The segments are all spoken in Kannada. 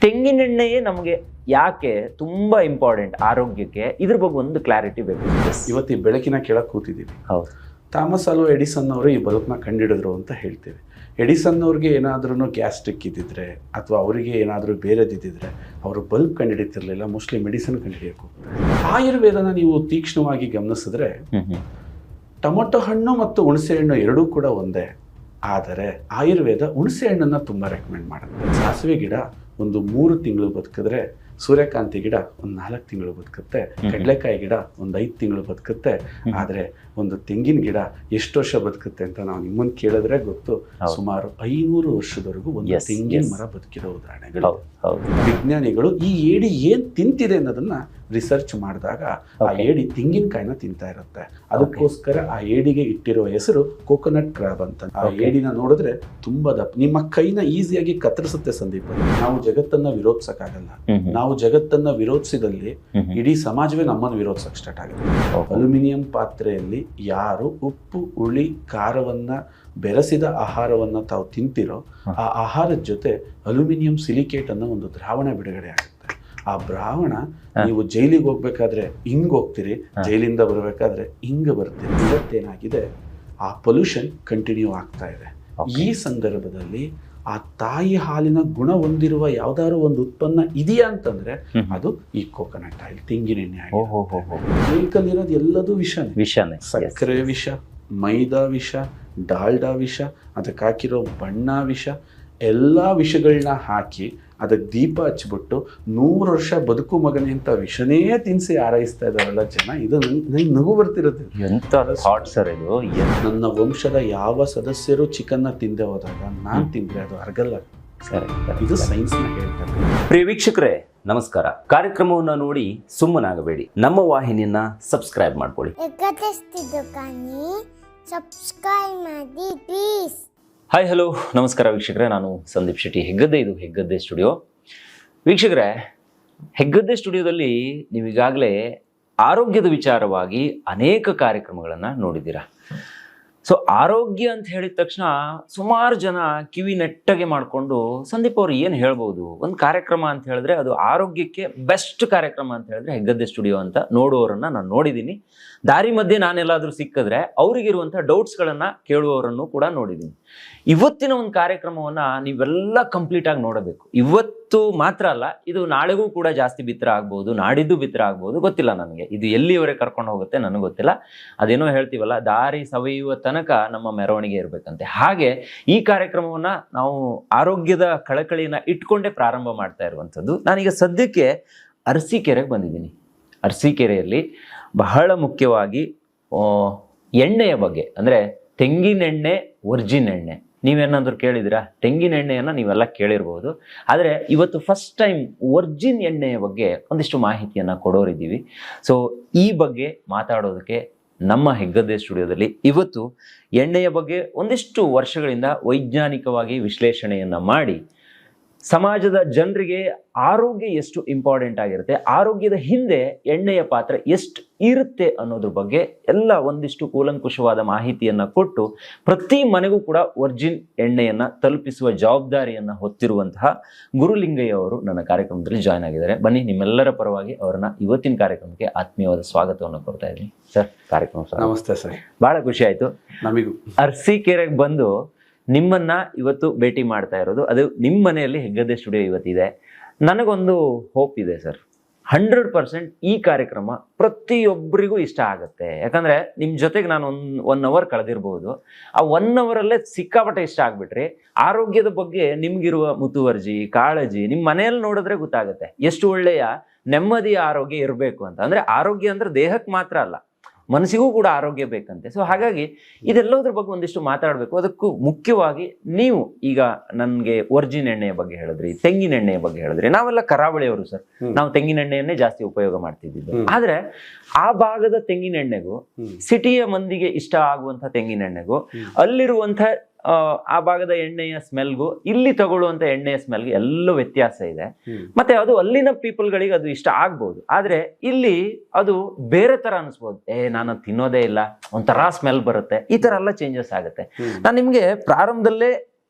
ತೆಂಗಿನೆಣ್ಣೆಯೇ ನಮಗೆ ಯಾಕೆ ತುಂಬಾ ಇಂಪಾರ್ಟೆಂಟ್ ಆರೋಗ್ಯಕ್ಕೆ, ಇದ್ರ ಬಗ್ಗೆ ಒಂದು ಕ್ಲಾರಿಟಿ ಬೇಕು. ಇವತ್ತು ಈ ಬೆಳಕಿನ ಕೆಳಗೆ ಕೂತಿದ್ದೀವಿ. ಹೌದು, ಥಾಮಸ್ ಆಲ್ವಾ ಎಡಿಸನ್ ಅವರು ಈ ಬಲ್ಬ್ನ ಕಂಡಿಡಿದ್ರು ಅಂತ ಹೇಳ್ತೇವೆ. ಎಡಿಸನ್ ಅವ್ರಿಗೆ ಏನಾದ್ರೂ ಗ್ಯಾಸ್ಟ್ರಿಕ್ ಇದ್ದಿದ್ರೆ ಅಥವಾ ಅವರಿಗೆ ಏನಾದರೂ ಬೇರೆದಿದ್ದಿದ್ರೆ ಅವರು ಬಲ್ಬ್ ಕಂಡುಹಿಡಿತಿರ್ಲಿಲ್ಲ, ಮೋಸ್ಟ್ಲಿ ಮೆಡಿಸಿನ್ ಕಂಡುಹಿಡಿಯಬೇಕು. ಆಯುರ್ವೇದನ ನೀವು ತೀಕ್ಷ್ಣವಾಗಿ ಗಮನಿಸಿದ್ರೆ ಟೊಮೊಟೊ ಹಣ್ಣು ಮತ್ತು ಹುಣಸೆ ಹಣ್ಣು ಎರಡೂ ಕೂಡ ಒಂದೇ. ಆದರೆ ಆಯುರ್ವೇದ ಹುಣಸೆ ಹಣ್ಣನ್ನು ತುಂಬ ರೆಕಮೆಂಡ್ ಮಾಡುತ್ತೆ. ಸಾಸಿವೆ ಗಿಡ ಒಂದು 3 ತಿಂಗಳು ಬದುಕಿದ್ರೆ, ಸೂರ್ಯಕಾಂತಿ ಗಿಡ ಒಂದು 4 ತಿಂಗಳು ಬದುಕುತ್ತೆ, ಕಡಲೆಕಾಯಿ ಗಿಡ ಒಂದು 5 ತಿಂಗಳು ಬದುಕುತ್ತೆ. ಆದರೆ ಒಂದು ತೆಂಗಿನ ಗಿಡ ಎಷ್ಟು ವರ್ಷ ಬದುಕುತ್ತೆ ಅಂತ ನಾವು ನಿಮ್ಮನ್ನು ಕೇಳಿದ್ರೆ ಗೊತ್ತು. ಸುಮಾರು 500 ವರ್ಷದವರೆಗೂ ಒಂದು ತೆಂಗಿನ ಮರ ಬದುಕಿರೋ ಉದಾಹರಣೆಗಳು. ವಿಜ್ಞಾನಿಗಳು ಈ ಏಡಿ ಏನ್ ತಿಂತಿದೆ ಅನ್ನೋದನ್ನ ರಿಸರ್ಚ್ ಮಾಡಿದಾಗ ಆ ಏಡಿ ತೆಂಗಿನಕಾಯಿನ ತಿಂತಾ ಇರುತ್ತೆ. ಅದಕ್ಕೋಸ್ಕರ ಆ ಏಡಿಗೆ ಇಟ್ಟಿರೋ ಹೆಸರು ಕೋಕೋನಟ್ ಕ್ರಾಬ್ ಅಂತ. ಆ ಏಡಿನ ನೋಡಿದ್ರೆ ತುಂಬಾ ದಪ್ಪ, ನಿಮ್ಮ ಕೈನ ಈಸಿಯಾಗಿ ಕತ್ತರಿಸುತ್ತೆ. ಸಂದೀಪ್, ನಾವು ಜಗತ್ತನ್ನ ವಿರೋಧಿಸಕ್ಕಾಗಲ್ಲ. ನಾವು ಜಗತ್ತನ್ನ ವಿರೋಧಿಸಿದಲ್ಲಿ ಇಡೀ ಸಮಾಜವೇ ನಮ್ಮನ್ನು ವಿರೋಧಿಸಕ್ ಸ್ಟಾರ್ಟ್ ಆಗುತ್ತೆ. ಅಲ್ಯೂಮಿನಿಯಂ ಪಾತ್ರೆಯಲ್ಲಿ ಯಾರು ಉಪ್ಪು ಹುಳಿ ಖಾರವನ್ನ ಬೆರೆಸಿದ ಆಹಾರವನ್ನ ತಾವು ತಿಂತಿರೋ ಆ ಆಹಾರದ ಜೊತೆ ಅಲ್ಯೂಮಿನಿಯಂ ಸಿಲಿಕೇಟ್ ಅನ್ನೋ ಒಂದು ದ್ರಾವಣ ಬಿಡುಗಡೆ ಆಗುತ್ತೆ. ಆ ದ್ರಾವಣ ನೀವು ಜೈಲಿಗೆ ಹೋಗ್ಬೇಕಾದ್ರೆ ಹಿಂಗ್ ಹೋಗ್ತೀರಿ, ಜೈಲಿಂದ ಬರಬೇಕಾದ್ರೆ ಹಿಂಗ ಬರ್ತೀರಿ. ಇವತ್ತೇನಾಗಿದೆ, ಆ ಪೊಲ್ಯೂಷನ್ ಕಂಟಿನ್ಯೂ ಆಗ್ತಾ ಇದೆ. ಈ ಸಂದರ್ಭದಲ್ಲಿ ಆ ತಾಯಿ ಹಾಲಿನ ಗುಣ ಹೊಂದಿರುವ ಯಾವ್ದಾದ್ರು ಒಂದು ಉತ್ಪನ್ನ ಇದೆಯಾ ಅಂತಂದ್ರೆ ಅದು ಈ ಕೋಕೋನಟ್ ಆಯಿಲ್, ತೆಂಗಿನೆಣ್ಣೆ ಆಯಿಲ್. ಇರೋದು ಎಲ್ಲದೂ ವಿಷನೇ. ಸಕ್ಕರೆ ವಿಷ, ಮೈದಾ ವಿಷ, ಡಾಲ್ಡಾ ವಿಷ, ಅದಕ್ಕೆ ಹಾಕಿರೋ ಬಣ್ಣ ವಿಷ, ಎಲ್ಲ ವಿಷಗಳನ್ನ ಹಾಕಿ ಅದಕ್ಕೆ ದೀಪ ಹಚ್ಬಿಟ್ಟು 100 ವರ್ಷ ಬದುಕು ಮಗನೇ ಅಂತ ವಿಷನೇ ತಿನ್ಸಿ ಆರೈಸ್ತಾ ಇದಾರಲ್ಲ ಜನ. ಇದು ನಂಗೆ ನಗು ಬರ್ತಿರುತ್ತೆ. ನನ್ನ ವಂಶದ ಯಾವ ಸದಸ್ಯರು ಚಿಕನ್ನ ತಿಂದೆ ಹೋದಾಗ ನಾನ್ ತಿಂದ್ರೆ ಅದು ಅರ್ಗಲ್ಲ. ಇದು ಸೈನ್ಸ್ ನ ಹೇಳ್ತಾರೆ. ಪ್ರಿಯ ವೀಕ್ಷಕರೇ ನಮಸ್ಕಾರ. ಕಾರ್ಯಕ್ರಮವನ್ನ ನೋಡಿ ಸುಮ್ಮನಾಗಬೇಡಿ, ನಮ್ಮ ವಾಹಿನಿಯನ್ನ ಸಬ್ಸ್ಕ್ರೈಬ್ ಮಾಡ್ಕೊಳ್ಳಿ. ಹಾಯ್ ಹಲೋ ನಮಸ್ಕಾರ ವೀಕ್ಷಕರೇ, ನಾನು ಸಂದೀಪ್ ಶೆಟ್ಟಿ, ಹೆಗ್ಗದ್ದೆ. ಇದು ಹೆಗ್ಗದ್ದೆ ಸ್ಟುಡಿಯೋ. ವೀಕ್ಷಕರೇ, ಹೆಗ್ಗದ್ದೆ ಸ್ಟುಡಿಯೋದಲ್ಲಿ ನೀವು ಈಗಾಗಲೇ ಆರೋಗ್ಯದ ವಿಚಾರವಾಗಿ ಅನೇಕ ಕಾರ್ಯಕ್ರಮಗಳನ್ನು ನೋಡಿದ್ದೀರಾ. ಸೊ ಆರೋಗ್ಯ ಅಂತ ಹೇಳಿದ ತಕ್ಷಣ ಸುಮಾರು ಜನ ಕಿವಿ ನೆಟ್ಟಗೆ ಮಾಡಿಕೊಂಡು ಸಂದೀಪ್ ಅವರು ಏನು ಹೇಳ್ಬೋದು, ಒಂದು ಕಾರ್ಯಕ್ರಮ ಅಂತ ಹೇಳಿದ್ರೆ ಅದು ಆರೋಗ್ಯಕ್ಕೆ ಬೆಸ್ಟ್ ಕಾರ್ಯಕ್ರಮ ಅಂತ ಹೇಳಿದ್ರೆ ಹೆಗ್ಗದ್ದೆ ಸ್ಟುಡಿಯೋ ಅಂತ ನೋಡುವವರನ್ನ ನಾನು ನೋಡಿದ್ದೀನಿ. ದಾರಿ ಮಧ್ಯೆ ನಾನೆಲ್ಲಾದರೂ ಸಿಕ್ಕಿದ್ರೆ ಅವರಿಗಿರುವಂಥ ಡೌಟ್ಸ್ಗಳನ್ನು ಕೇಳುವವರನ್ನು ಕೂಡ ನೋಡಿದ್ದೀನಿ. ಇವತ್ತಿನ ಒಂದು ಕಾರ್ಯಕ್ರಮವನ್ನು ನೀವೆಲ್ಲ ಕಂಪ್ಲೀಟಾಗಿ ನೋಡಬೇಕು. ಇವತ್ತು ಮಾತ್ರ ಅಲ್ಲ, ಇದು ನಾಳೆಗೂ ಕೂಡ ಜಾಸ್ತಿ ಬಿತ್ತರ ಆಗ್ಬೋದು, ನಾಡಿದ್ದು ಬಿತ್ತರ ಆಗ್ಬೋದು, ಗೊತ್ತಿಲ್ಲ ನನಗೆ. ಇದು ಎಲ್ಲಿವರೆಗೆ ಕರ್ಕೊಂಡು ಹೋಗುತ್ತೆ ನನಗೆ ಗೊತ್ತಿಲ್ಲ. ಅದೇನೋ ಹೇಳ್ತೀವಲ್ಲ, ದಾರಿ ಸವೆಯುವ ತನಕ ನಮ್ಮ ಮೆರವಣಿಗೆ ಇರಬೇಕಂತೆ. ಹಾಗೆ ಈ ಕಾರ್ಯಕ್ರಮವನ್ನು ನಾವು ಆರೋಗ್ಯದ ಕಳಕಳಿಯನ್ನು ಇಟ್ಕೊಂಡೇ ಪ್ರಾರಂಭ ಮಾಡ್ತಾ ಇರುವಂಥದ್ದು. ನಾನೀಗ ಸದ್ಯಕ್ಕೆ ಅರಸೀಕೆರೆಗೆ ಬಂದಿದ್ದೀನಿ. ಅರಸೀಕೆರೆಯಲ್ಲಿ ಬಹಳ ಮುಖ್ಯವಾಗಿ ಎಣ್ಣೆಯ ಬಗ್ಗೆ, ಅಂದರೆ ತೆಂಗಿನೆಣ್ಣೆ, ವರ್ಜಿನ್ ಎಣ್ಣೆ. ನೀವೇನಾದರೂ ಕೇಳಿದಿರಾ? ತೆಂಗಿನ ಎಣ್ಣೆಯನ್ನು ನೀವೆಲ್ಲ ಕೇಳಿರ್ಬೋದು. ಆದರೆ ಇವತ್ತು ಫಸ್ಟ್ ಟೈಮ್ ವರ್ಜಿನ್ ಎಣ್ಣೆಯ ಬಗ್ಗೆ ಒಂದಿಷ್ಟು ಮಾಹಿತಿಯನ್ನು ಕೊಡೋರಿದ್ದೀವಿ. ಸೊ ಈ ಬಗ್ಗೆ ಮಾತಾಡೋದಕ್ಕೆ ನಮ್ಮ ಹೆಗ್ಗದ್ದೆ ಸ್ಟುಡಿಯೋದಲ್ಲಿ ಇವತ್ತು ಎಣ್ಣೆಯ ಬಗ್ಗೆ ಒಂದಿಷ್ಟು ವರ್ಷಗಳಿಂದ ವೈಜ್ಞಾನಿಕವಾಗಿ ವಿಶ್ಲೇಷಣೆಯನ್ನು ಮಾಡಿ ಸಮಾಜದ ಜನರಿಗೆ ಆರೋಗ್ಯ ಎಷ್ಟು ಇಂಪಾರ್ಟೆಂಟ್ ಆಗಿರುತ್ತೆ, ಆರೋಗ್ಯದ ಹಿಂದೆ ಎಣ್ಣೆಯ ಪಾತ್ರ ಎಷ್ಟು ಇರುತ್ತೆ ಅನ್ನೋದ್ರ ಬಗ್ಗೆ ಎಲ್ಲ ಒಂದಿಷ್ಟು ಕೂಲಂಕುಷವಾದ ಮಾಹಿತಿಯನ್ನು ಕೊಟ್ಟು ಪ್ರತಿ ಮನೆಗೂ ಕೂಡ ವರ್ಜಿನ್ ಎಣ್ಣೆಯನ್ನು ತಲುಪಿಸುವ ಜವಾಬ್ದಾರಿಯನ್ನು ಹೊತ್ತಿರುವಂತಹ ಗುರುಲಿಂಗಯ್ಯ ಅವರು ನನ್ನ ಕಾರ್ಯಕ್ರಮದಲ್ಲಿ ಜಾಯ್ನ್ ಆಗಿದ್ದಾರೆ. ಬನ್ನಿ, ನಿಮ್ಮೆಲ್ಲರ ಪರವಾಗಿ ಅವರನ್ನ ಇವತ್ತಿನ ಕಾರ್ಯಕ್ರಮಕ್ಕೆ ಆತ್ಮೀಯವಾದ ಸ್ವಾಗತವನ್ನು ಕೊಡ್ತಾ ಇದ್ದೀನಿ. ಸರ್, ಕಾರ್ಯಕ್ರಮ ನಮಸ್ತೆ ಸರ್. ಬಹಳ ಖುಷಿ ಆಯ್ತು. ನಮಗೂ ಅರಸೀಕೆರೆಗೆ ಬಂದು ನಿಮ್ಮನ್ನ ಇವತ್ತು ಭೇಟಿ ಮಾಡ್ತಾ ಇರೋದು, ಅದು ನಿಮ್ಮ ಮನೆಯಲ್ಲಿ ಹೆಗ್ಗದ್ದೆ ಸ್ಟುಡಿಯೋ ಇವತ್ತಿದೆ. ನನಗೊಂದು ಹೋಪ್ ಇದೆ ಸರ್, 100% ಈ ಕಾರ್ಯಕ್ರಮ ಪ್ರತಿಯೊಬ್ಬರಿಗೂ ಇಷ್ಟ ಆಗುತ್ತೆ. ಯಾಕಂದ್ರೆ ನಿಮ್ಮ ಜೊತೆಗೆ ನಾನು ಒನ್ ಅವರ್ ಕಳೆದಿರ್ಬೋದು. ಆ 1 ಅವರಲ್ಲೇ ಸಿಕ್ಕಾಪಟ್ಟೆ ಇಷ್ಟ ಆಗ್ಬಿಟ್ರಿ. ಆರೋಗ್ಯದ ಬಗ್ಗೆ ನಿಮ್ಗಿರುವ ಮುತುವರ್ಜಿ, ಕಾಳಜಿ ನಿಮ್ಮ ಮನೆಯಲ್ಲಿ ನೋಡಿದ್ರೆ ಗೊತ್ತಾಗುತ್ತೆ ಎಷ್ಟು ಒಳ್ಳೆಯ ನೆಮ್ಮದಿಯ ಆರೋಗ್ಯ ಇರಬೇಕು ಅಂತ. ಅಂದ್ರೆ ಆರೋಗ್ಯ ಅಂದ್ರೆ ದೇಹಕ್ಕೆ ಮಾತ್ರ ಅಲ್ಲ, ಮನಸ್ಸಿಗೂ ಕೂಡ ಆರೋಗ್ಯ ಬೇಕಂತೆ. ಸೊ ಹಾಗಾಗಿ ಇದೆಲ್ಲದ್ರ ಬಗ್ಗೆ ಒಂದಿಷ್ಟು ಮಾತಾಡಬೇಕು. ಅದಕ್ಕೂ ಮುಖ್ಯವಾಗಿ ನೀವು ಈಗ ನನಗೆ ವರ್ಜಿನ್ ಎಣ್ಣೆಯ ಬಗ್ಗೆ ಹೇಳಿದ್ರಿ, ತೆಂಗಿನ ಎಣ್ಣೆಯ ಬಗ್ಗೆ ಹೇಳಿದ್ರಿ. ನಾವೆಲ್ಲ ಕರಾವಳಿಯವರು ಸರ್, ನಾವು ತೆಂಗಿನ ಎಣ್ಣೆಯನ್ನೇ ಜಾಸ್ತಿ ಉಪಯೋಗ ಮಾಡ್ತಿದ್ದಿದ್ದು. ಆದ್ರೆ ಆ ಭಾಗದ ತೆಂಗಿನ ಎಣ್ಣೆಗೂ ಸಿಟಿಯ ಮಂದಿಗೆ ಇಷ್ಟ ಆಗುವಂತ ತೆಂಗಿನ ಎಣ್ಣೆಗೂ ಅಲ್ಲಿರುವಂತ ಆ ಭಾಗದ ಎಣ್ಣೆಯ ಸ್ಮೆಲ್ಗೂ ಇಲ್ಲಿ ತಗೊಳ್ಳುವಂತ ಎಣ್ಣೆಯ ಸ್ಮೆಲ್ಗೆ ಎಲ್ಲೋ ವ್ಯತ್ಯಾಸ ಇದೆ. ಮತ್ತೆ ಅದು ಅಲ್ಲಿನ ಪೀಪಲ್ಗಳಿಗೆ ಅದು ಇಷ್ಟ ಆಗ್ಬೋದು, ಆದ್ರೆ ಇಲ್ಲಿ ಅದು ಬೇರೆ ತರ ಅನಿಸ್ಬೋದು. ನಾನು ತಿನ್ನೋದೇ ಇಲ್ಲ, ಒಂಥರ ಸ್ಮೆಲ್ ಬರುತ್ತೆ, ಈ ತರ ಎಲ್ಲ ಚೇಂಜಸ್ ಆಗುತ್ತೆ. ನಾನು ನಿಮ್ಗೆ ಪ್ರಾರಂಭದಲ್ಲೇ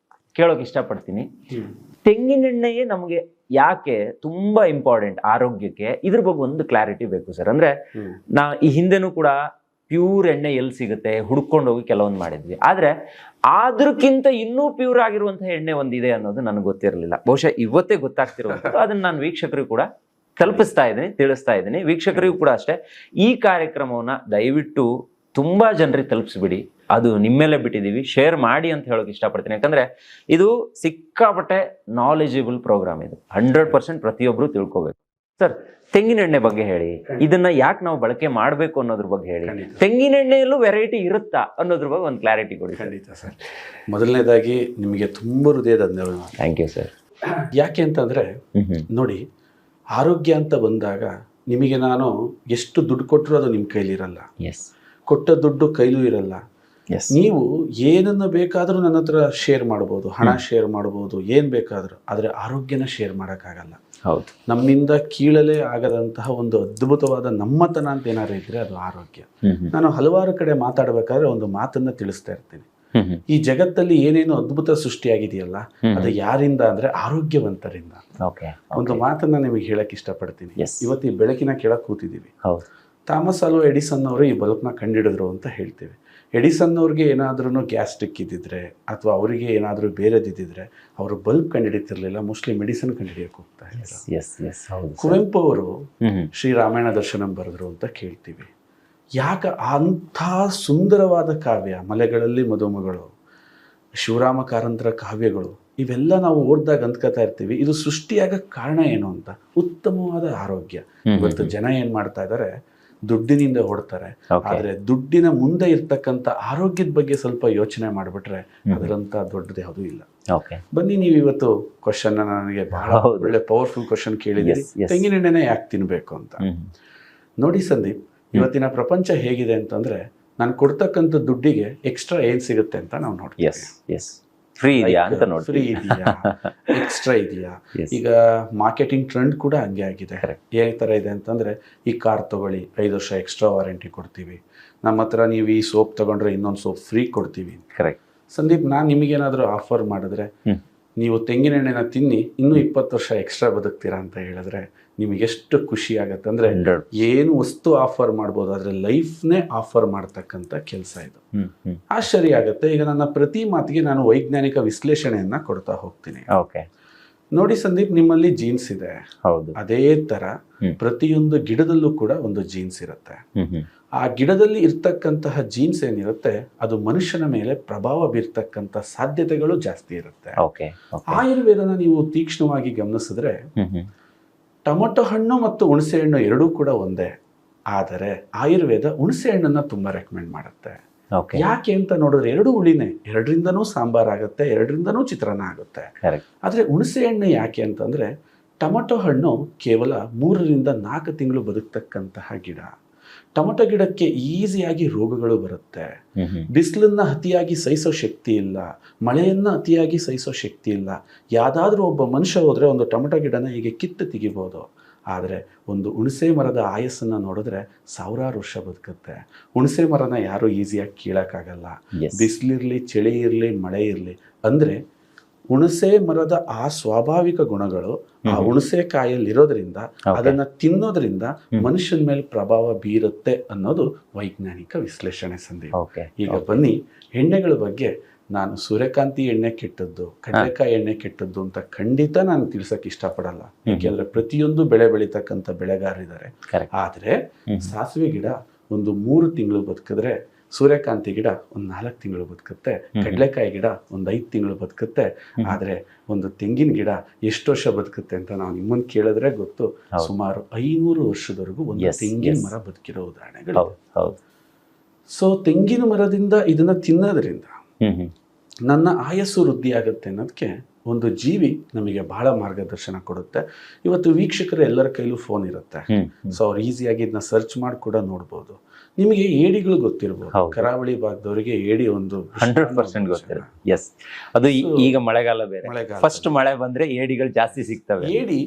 ಕೇಳೋಕೆ ಇಷ್ಟಪಡ್ತೀನಿ, ತೆಂಗಿನೆಣ್ಣೆಯೇ ನಮಗೆ ಯಾಕೆ ತುಂಬಾ ಇಂಪಾರ್ಟೆಂಟ್ ಆರೋಗ್ಯಕ್ಕೆ, ಇದ್ರ ಬಗ್ಗೆ ಒಂದು ಕ್ಲಾರಿಟಿ ಬೇಕು ಸರ್. ಅಂದ್ರೆ ಈ ಹಿಂದೆನೂ ಕೂಡ ಪ್ಯೂರ್ ಎಣ್ಣೆ ಎಲ್ಲಿ ಸಿಗುತ್ತೆ ಹುಡ್ಕೊಂಡು ಹೋಗಿ ಕೆಲವೊಂದು ಮಾಡಿದ್ವಿ, ಆದ್ರೆ ಅದಕ್ಕಿಂತ ಇನ್ನೂ ಪ್ಯೂರ್ ಆಗಿರುವಂತಹ ಎಣ್ಣೆ ಒಂದಿದೆ ಅನ್ನೋದು ನನಗೆ ಗೊತ್ತಿರಲಿಲ್ಲ. ಬಹುಶಃ ಇವತ್ತೇ ಗೊತ್ತಾಗ್ತಿರುವಂಥದ್ದು. ಅದನ್ನ ನಾನು ವೀಕ್ಷಕರಿಗೂ ಕೂಡ ತಲುಪಿಸ್ತಾ ಇದ್ದೀನಿ, ತಿಳಿಸ್ತಾ ಇದ್ದೀನಿ. ವೀಕ್ಷಕರಿಗೂ ಕೂಡ ಅಷ್ಟೇ, ಈ ಕಾರ್ಯಕ್ರಮವನ್ನ ದಯವಿಟ್ಟು ತುಂಬಾ ಜನರಿಗೆ ತಲುಪಿಸ್ಬಿಡಿ. ಅದು ನಿಮ್ಮೇಲೆ ಬಿಟ್ಟಿದ್ದೀವಿ, ಶೇರ್ ಮಾಡಿ ಅಂತ ಹೇಳೋಕೆ ಇಷ್ಟಪಡ್ತೀನಿ. ಯಾಕಂದ್ರೆ ಇದು ಸಿಕ್ಕಾಪಟ್ಟೆ ನಾಲೆಜಬಲ್ ಪ್ರೋಗ್ರಾಮ್. ಇದು 100% ಪ್ರತಿಯೊಬ್ರು ತಿಳ್ಕೋಬೇಕು. ಸರ್, ತೆಂಗಿನ ಎಣ್ಣೆ ಬಗ್ಗೆ ಹೇಳಿ, ಇದನ್ನ ಯಾಕೆ ನಾವು ಬಳಕೆ ಮಾಡಬೇಕು ಅನ್ನೋದ್ರ ಬಗ್ಗೆ ಹೇಳಿ. ತೆಂಗಿನ ಎಣ್ಣೆಯಲ್ಲೂ ವೆರೈಟಿ ಇರುತ್ತಾ ಅನ್ನೋದ್ರ ಬಗ್ಗೆ ಒಂದು ಕ್ಲಾರಿಟಿ ಕೊಡಿ. ಖಂಡಿತ ಸರ್. ಮೊದಲನೇದಾಗಿ ನಿಮಗೆ ತುಂಬ ಹೃದಯದ ಧನ್ಯವಾದ. Thank you sir. ಯಾಕೆ ಅಂತಂದ್ರೆ ನೋಡಿ, ಆರೋಗ್ಯ ಅಂತ ಬಂದಾಗ ನಿಮಗೆ ನಾನು ಎಷ್ಟು ದುಡ್ಡು ಕೊಟ್ಟರು ಅದು ನಿಮ್ಮ ಕೈಲಿರಲ್ಲ. ಕೊಟ್ಟ ದುಡ್ಡು ಕೈಲೂ ಇರಲ್ಲ. ನೀವು ಏನನ್ನ ಬೇಕಾದರೂ ನನ್ನ ಹತ್ರ ಶೇರ್ ಮಾಡ್ಬೋದು, ಹಣ ಶೇರ್ ಮಾಡ್ಬೋದು, ಏನ್ ಬೇಕಾದ್ರೂ. ಆದ್ರೆ ಆರೋಗ್ಯನ ಶೇರ್ ಮಾಡೋಕ್ಕಾಗಲ್ಲ. ಹೌದು. ನಮ್ಮಿಂದ ಕೀಳಲೇ ಆಗದಂತಹ ಒಂದು ಅದ್ಭುತವಾದ ನಮ್ಮತನ ಅಂತ ಏನಾದ್ರು ಇದ್ರೆ ಅದು ಆರೋಗ್ಯ. ನಾನು ಹಲವಾರು ಕಡೆ ಮಾತಾಡ್ಬೇಕಾದ್ರೆ ಒಂದು ಮಾತನ್ನ ತಿಳಿಸ್ತಾ ಇರ್ತೀನಿ. ಈ ಜಗತ್ತಲ್ಲಿ ಏನೇನು ಅದ್ಭುತ ಸೃಷ್ಟಿಯಾಗಿದೆಯಲ್ಲ, ಅದು ಯಾರಿಂದ ಅಂದ್ರೆ ಆರೋಗ್ಯವಂತರಿಂದ. ಒಂದು ಮಾತನ್ನ ನಿಮಗೆ ಹೇಳಕ್ ಇಷ್ಟಪಡ್ತೀನಿ. ಇವತ್ತು ಈ ಬೆಳಕಿನ ಕೆಳಗೆ ಕೂತಿದ್ದೀವಿ. ಥಾಮಸ್ ಆಲ್ವಾ ಎಡಿಸನ್ ಅವರು ಈ ಬಲ್ಬ್ನ ಕಂಡಿಡಿದ್ರು ಅಂತ ಹೇಳ್ತೀವಿ. ಎಡಿಸನ್ ಅವ್ರಿಗೆ ಏನಾದ್ರೂ ಗ್ಯಾಸ್ಟ್ರಿಕ್ ಇದ್ದಿದ್ರೆ ಅಥವಾ ಅವರಿಗೆ ಏನಾದರೂ ಬೇರೆದಿದ್ದಿದ್ರೆ ಅವರು ಬಲ್ಬ್ ಕಂಡುಹಿಡಿತಿರ್ಲಿಲ್ಲ, ಮೋಸ್ಟ್ಲಿ ಮೆಡಿಸಿನ್ ಕಂಡುಹಿಡಿಯಕ್ಕೆ ಹೋಗ್ತಾ ಇದ್ರು. ಕುವೆಂಪು ಅವರು ಶ್ರೀ ರಾಮಾಯಣ ದರ್ಶನಂ ಬರೆದ್ರು ಅಂತ ಕೇಳ್ತೀವಿ. ಯಾಕೆ ಅಂಥ ಸುಂದರವಾದ ಕಾವ್ಯ, ಮಲೆಗಳಲ್ಲಿ ಮದುಮಗಳು, ಶಿವರಾಮ ಕಾರಂತರ ಕಾವ್ಯಗಳು, ಇವೆಲ್ಲ ನಾವು ಓದಿದಾಗ ಅಂದ್ಕೋತಾ ಇರ್ತೀವಿ ಇದು ಸೃಷ್ಟಿಯಾಗಕ್ಕೆ ಕಾರಣ ಏನು ಅಂತ. ಉತ್ತಮವಾದ ಆರೋಗ್ಯ. ಇವತ್ತು ಜನ ಏನ್ ಮಾಡ್ತಾ ಇದ್ದಾರೆ, ದುಡ್ಡಿನಿಂದ ಹೊಡ್ತಾರೆ. ಆದ್ರೆ ದುಡ್ಡಿನ ಮುಂದೆ ಇರ್ತಕ್ಕಂಥ ಆರೋಗ್ಯದ ಬಗ್ಗೆ ಸ್ವಲ್ಪ ಯೋಚನೆ ಮಾಡ್ಬಿಟ್ರೆ ಅದರಂತ ದೊಡ್ಡದು ಯಾವುದೂ ಇಲ್ಲ. ಬನ್ನಿ, ನೀವು ಇವತ್ತು ಕ್ವಶನ್ ನನಗೆ ಬಹಳ ಒಳ್ಳೆ ಪವರ್ಫುಲ್ ಕ್ವಶನ್ ಕೇಳಿದ್ದೀರಿ, ತೆಂಗಿನ ಎಣ್ಣೆನ ಯಾಕೆ ತಿನ್ಬೇಕು ಅಂತ. ನೋಡಿ ಸಂದೀಪ್, ಇವತ್ತಿನ ಪ್ರಪಂಚ ಹೇಗಿದೆ ಅಂತಂದ್ರೆ, ನಾನು ಕೊಡ್ತಕ್ಕಂಥ ದುಡ್ಡಿಗೆ ಎಕ್ಸ್ಟ್ರಾ ಏನ್ ಸಿಗುತ್ತೆ ಅಂತ ನಾವು ನೋಡ್ತೀವಿ. ಫ್ರೀ ಇದೆಯಾ ಅಂತ ನೋಡಿ, ಫ್ರೀ ಇದೆಯಾ, ಎಕ್ಸ್ಟ್ರಾ ಇದೆಯಾ. ಈಗ ಮಾರ್ಕೆಟಿಂಗ್ ಟ್ರೆಂಡ್ ಕೂಡ ಹಂಗೆ ಆಗಿದೆ. ಯಾವ ಥರ ಇದೆ ಅಂತಂದ್ರೆ, ಈ ಕಾರ್ ತಗೊಳ್ಳಿ 5 ವರ್ಷ ಎಕ್ಸ್ಟ್ರಾ ವಾರಂಟಿ ಕೊಡ್ತೀವಿ, ನಮ್ಮ ಹತ್ರ ನೀವು ಈ ಸೋಪ್ ತಗೊಂಡ್ರೆ ಇನ್ನೊಂದು ಸೋಪ್ ಫ್ರೀ ಕೊಡ್ತೀವಿ. ಕರೆಕ್ಟ್ ಸಂದೀಪ್, ನಾನು ನಿಮಗೇನಾದರೂ ಆಫರ್ ಮಾಡಿದ್ರೆ ನೀವು ತೆಂಗಿನ ಎಣ್ಣೆನ ತಿನ್ನಿ ಇನ್ನೂ 20 ವರ್ಷ ಎಕ್ಸ್ಟ್ರಾ ಬದುಕ್ತೀರಾ ಅಂತ ಹೇಳಿದ್ರೆ ನಿಮಗೆ ಎಷ್ಟು ಖುಷಿ ಆಗತ್ತೆ ಅಂದ್ರೆ, ಏನು ವಸ್ತು ಆಫರ್ ಮಾಡ್ಬೋದು, ಆದ್ರೆ ಲೈಫ್ನೇ ಆಫರ್ ಮಾಡ್ತಕ್ಕಂಥ ಕೆಲಸ ಇದು. ಆಶ್ಚರ್ಯ ಆಗತ್ತೆ. ಈಗ ನನ್ನ ಪ್ರತಿ ಮಾತಿಗೆ ನಾನು ವೈಜ್ಞಾನಿಕ ವಿಶ್ಲೇಷಣೆಯನ್ನ ಕೊಡ್ತಾ ಹೋಗ್ತೀನಿ. ನೋಡಿ ಸಂದೀಪ್, ನಿಮ್ಮಲ್ಲಿ ಜೀನ್ಸ್ ಇದೆ. ಹೌದು. ಅದೇ ತರ ಪ್ರತಿಯೊಂದು ಗಿಡದಲ್ಲೂ ಕೂಡ ಒಂದು ಜೀನ್ಸ್ ಇರುತ್ತೆ. ಆ ಗಿಡದಲ್ಲಿ ಇರ್ತಕ್ಕಂತಹ ಜೀನ್ಸ್ ಏನಿರುತ್ತೆ ಅದು ಮನುಷ್ಯನ ಮೇಲೆ ಪ್ರಭಾವ ಬೀರ್ತಕ್ಕಂಥ ಸಾಧ್ಯತೆಗಳು ಜಾಸ್ತಿ ಇರುತ್ತೆ. ಆಯುರ್ವೇದನ ನೀವು ತೀಕ್ಷ್ಣವಾಗಿ ಗಮನಿಸಿದ್ರೆ ಟೊಮೊಟೊ ಹಣ್ಣು ಮತ್ತು ಹುಣಸೆ ಹಣ್ಣು ಎರಡೂ ಕೂಡ ಒಂದೇ. ಆದರೆ ಆಯುರ್ವೇದ ಹುಣಸೆ ಹಣ್ಣನ್ನ ತುಂಬಾ ರೆಕಮೆಂಡ್ ಮಾಡುತ್ತೆ. ಯಾಕೆ ಅಂತ ನೋಡಿದ್ರೆ ಎರಡು ಹುಳಿನೇ, ಎರಡರಿಂದನೂ ಸಾಂಬಾರ್ ಆಗುತ್ತೆ, ಎರಡರಿಂದನೂ ಚಿತ್ರಾನ್ನ ಆಗುತ್ತೆ. ಆದ್ರೆ ಹುಣಸೆ ಹಣ್ಣು ಯಾಕೆ ಅಂತಂದ್ರೆ, ಟೊಮೊಟೊ ಹಣ್ಣು ಕೇವಲ 3 ರಿಂದ 4 ತಿಂಗಳು ಬದುಕ್ತಕ್ಕಂತಹ ಗಿಡ. ಟೊಮೊಟೊ ಗಿಡಕ್ಕೆ ಈಸಿಯಾಗಿ ರೋಗಗಳು ಬರುತ್ತೆ. ಬಿಸಿಲನ್ನ ಅತಿಯಾಗಿ ಸಹಿಸೋ ಶಕ್ತಿ ಇಲ್ಲ, ಮಳೆಯನ್ನ ಅತಿಯಾಗಿ ಸಹಿಸೋ ಶಕ್ತಿ ಇಲ್ಲ. ಯಾವ್ದಾದ್ರೂ ಒಬ್ಬ ಮನುಷ್ಯ ಹೋದ್ರೆ ಒಂದು ಟೊಮೊಟೊ ಗಿಡನ ಹೀಗೆ ಕಿತ್ತು ತೆಗಿಬೋದು. ಆದರೆ ಒಂದು ಹುಣಸೆ ಮರದ ಆಯಸ್ಸನ್ನ ನೋಡಿದ್ರೆ 1000 ವರ್ಷ ಬದುಕುತ್ತೆ. ಹುಣಸೆ ಮರನ ಯಾರು ಈಸಿಯಾಗಿ ಕೀಳಕ್ಕಾಗಲ್ಲ. ಬಿಸಿಲಿರ್ಲಿ, ಚಳಿ ಇರಲಿ, ಮಳೆ ಇರಲಿ, ಅಂದ್ರೆ ಹುಣಸೆ ಮರದ ಆ ಸ್ವಾಭಾವಿಕ ಗುಣಗಳು ಆ ಹುಣಸೆ ಕಾಯಲ್ಲಿ ಇರೋದ್ರಿಂದ ಅದನ್ನ ತಿನ್ನೋದ್ರಿಂದ ಮನುಷ್ಯನ ಮೇಲೆ ಪ್ರಭಾವ ಬೀರುತ್ತೆ ಅನ್ನೋದು ವೈಜ್ಞಾನಿಕ ವಿಶ್ಲೇಷಣೆ ಸಂದೀಪ್. ಈಗ ಬನ್ನಿ, ಎಣ್ಣೆಗಳ ಬಗ್ಗೆ ನಾನು ಸೂರ್ಯಕಾಂತಿ ಎಣ್ಣೆ ಕೆಟ್ಟದ್ದು, ಕಡಲೆಕಾಯಿ ಎಣ್ಣೆ ಕೆಟ್ಟದ್ದು ಅಂತ ಖಂಡಿತ ನಾನು ತಿಳ್ಸಕ್ ಇಷ್ಟಪಡಲ್ಲ. ಯಾಕೆಂದ್ರೆ ಪ್ರತಿಯೊಂದು ಬೆಳೆ ಬೆಳೀತಕ್ಕಂಥ ಬೆಳೆಗಾರರಿದ್ದಾರೆ. ಆದ್ರೆ ಸಾಸಿವೆ ಗಿಡ ಒಂದು 3 ತಿಂಗಳು ಬದುಕಿದ್ರೆ, ಸೂರ್ಯಕಾಂತಿ ಗಿಡ ಒಂದು 4 ತಿಂಗಳು ಬದುಕುತ್ತೆ, ಕಡಲೆಕಾಯಿ ಗಿಡ ಒಂದು 5 ತಿಂಗಳು ಬದುಕುತ್ತೆ. ಆದ್ರೆ ಒಂದು ತೆಂಗಿನ ಗಿಡ ಎಷ್ಟು ವರ್ಷ ಬದುಕುತ್ತೆ ಅಂತ ನಾವು ನಿಮ್ಮನ್ನು ಕೇಳಿದ್ರೆ ಗೊತ್ತು. ಸುಮಾರು 500 ವರ್ಷದವರೆಗೂ ಒಂದು ತೆಂಗಿನ ಮರ ಬದುಕಿರೋ ಉದಾಹರಣೆಗಳು. ಸೊ ತೆಂಗಿನ ಮರದಿಂದ ಇದನ್ನ ತಿನ್ನೋದ್ರಿಂದ ನನ್ನ ಆಯಸ್ಸು ವೃದ್ಧಿ ಆಗುತ್ತೆ ಅನ್ನೋದಕ್ಕೆ ಒಂದು ಜೀವಿ ನಮಗೆ ಬಹಳ ಮಾರ್ಗದರ್ಶನ ಕೊಡುತ್ತೆ. ಇವತ್ತು ವೀಕ್ಷಕರು ಎಲ್ಲರ ಕೈಲೂ ಫೋನ್ ಇರುತ್ತೆ. ಸೊ ಅವ್ರು ಈಸಿಯಾಗಿ ಇದನ್ನ ಸರ್ಚ್ ಮಾಡಿ ಕೂಡ ನೋಡ್ಬೋದು. ನಿಮಗೆ ಏಡಿಗಳು ಗೊತ್ತಿರ್ಬೋದು. ಕರಾವಳಿ ಭಾಗದವರಿಗೆ ಏಡಿ ಒಂದು 100% ಗೊತ್ತಿರುತ್ತೆ. ಅದು ಈಗ ಮಳೆಗಾಲ ಬೇರೆ, ಫಸ್ಟ್ ಮಳೆ ಬಂದ್ರೆ ಏಡಿಗಳು ಜಾಸ್ತಿ ಸಿಗ್ತವೆ. ಏಡಿ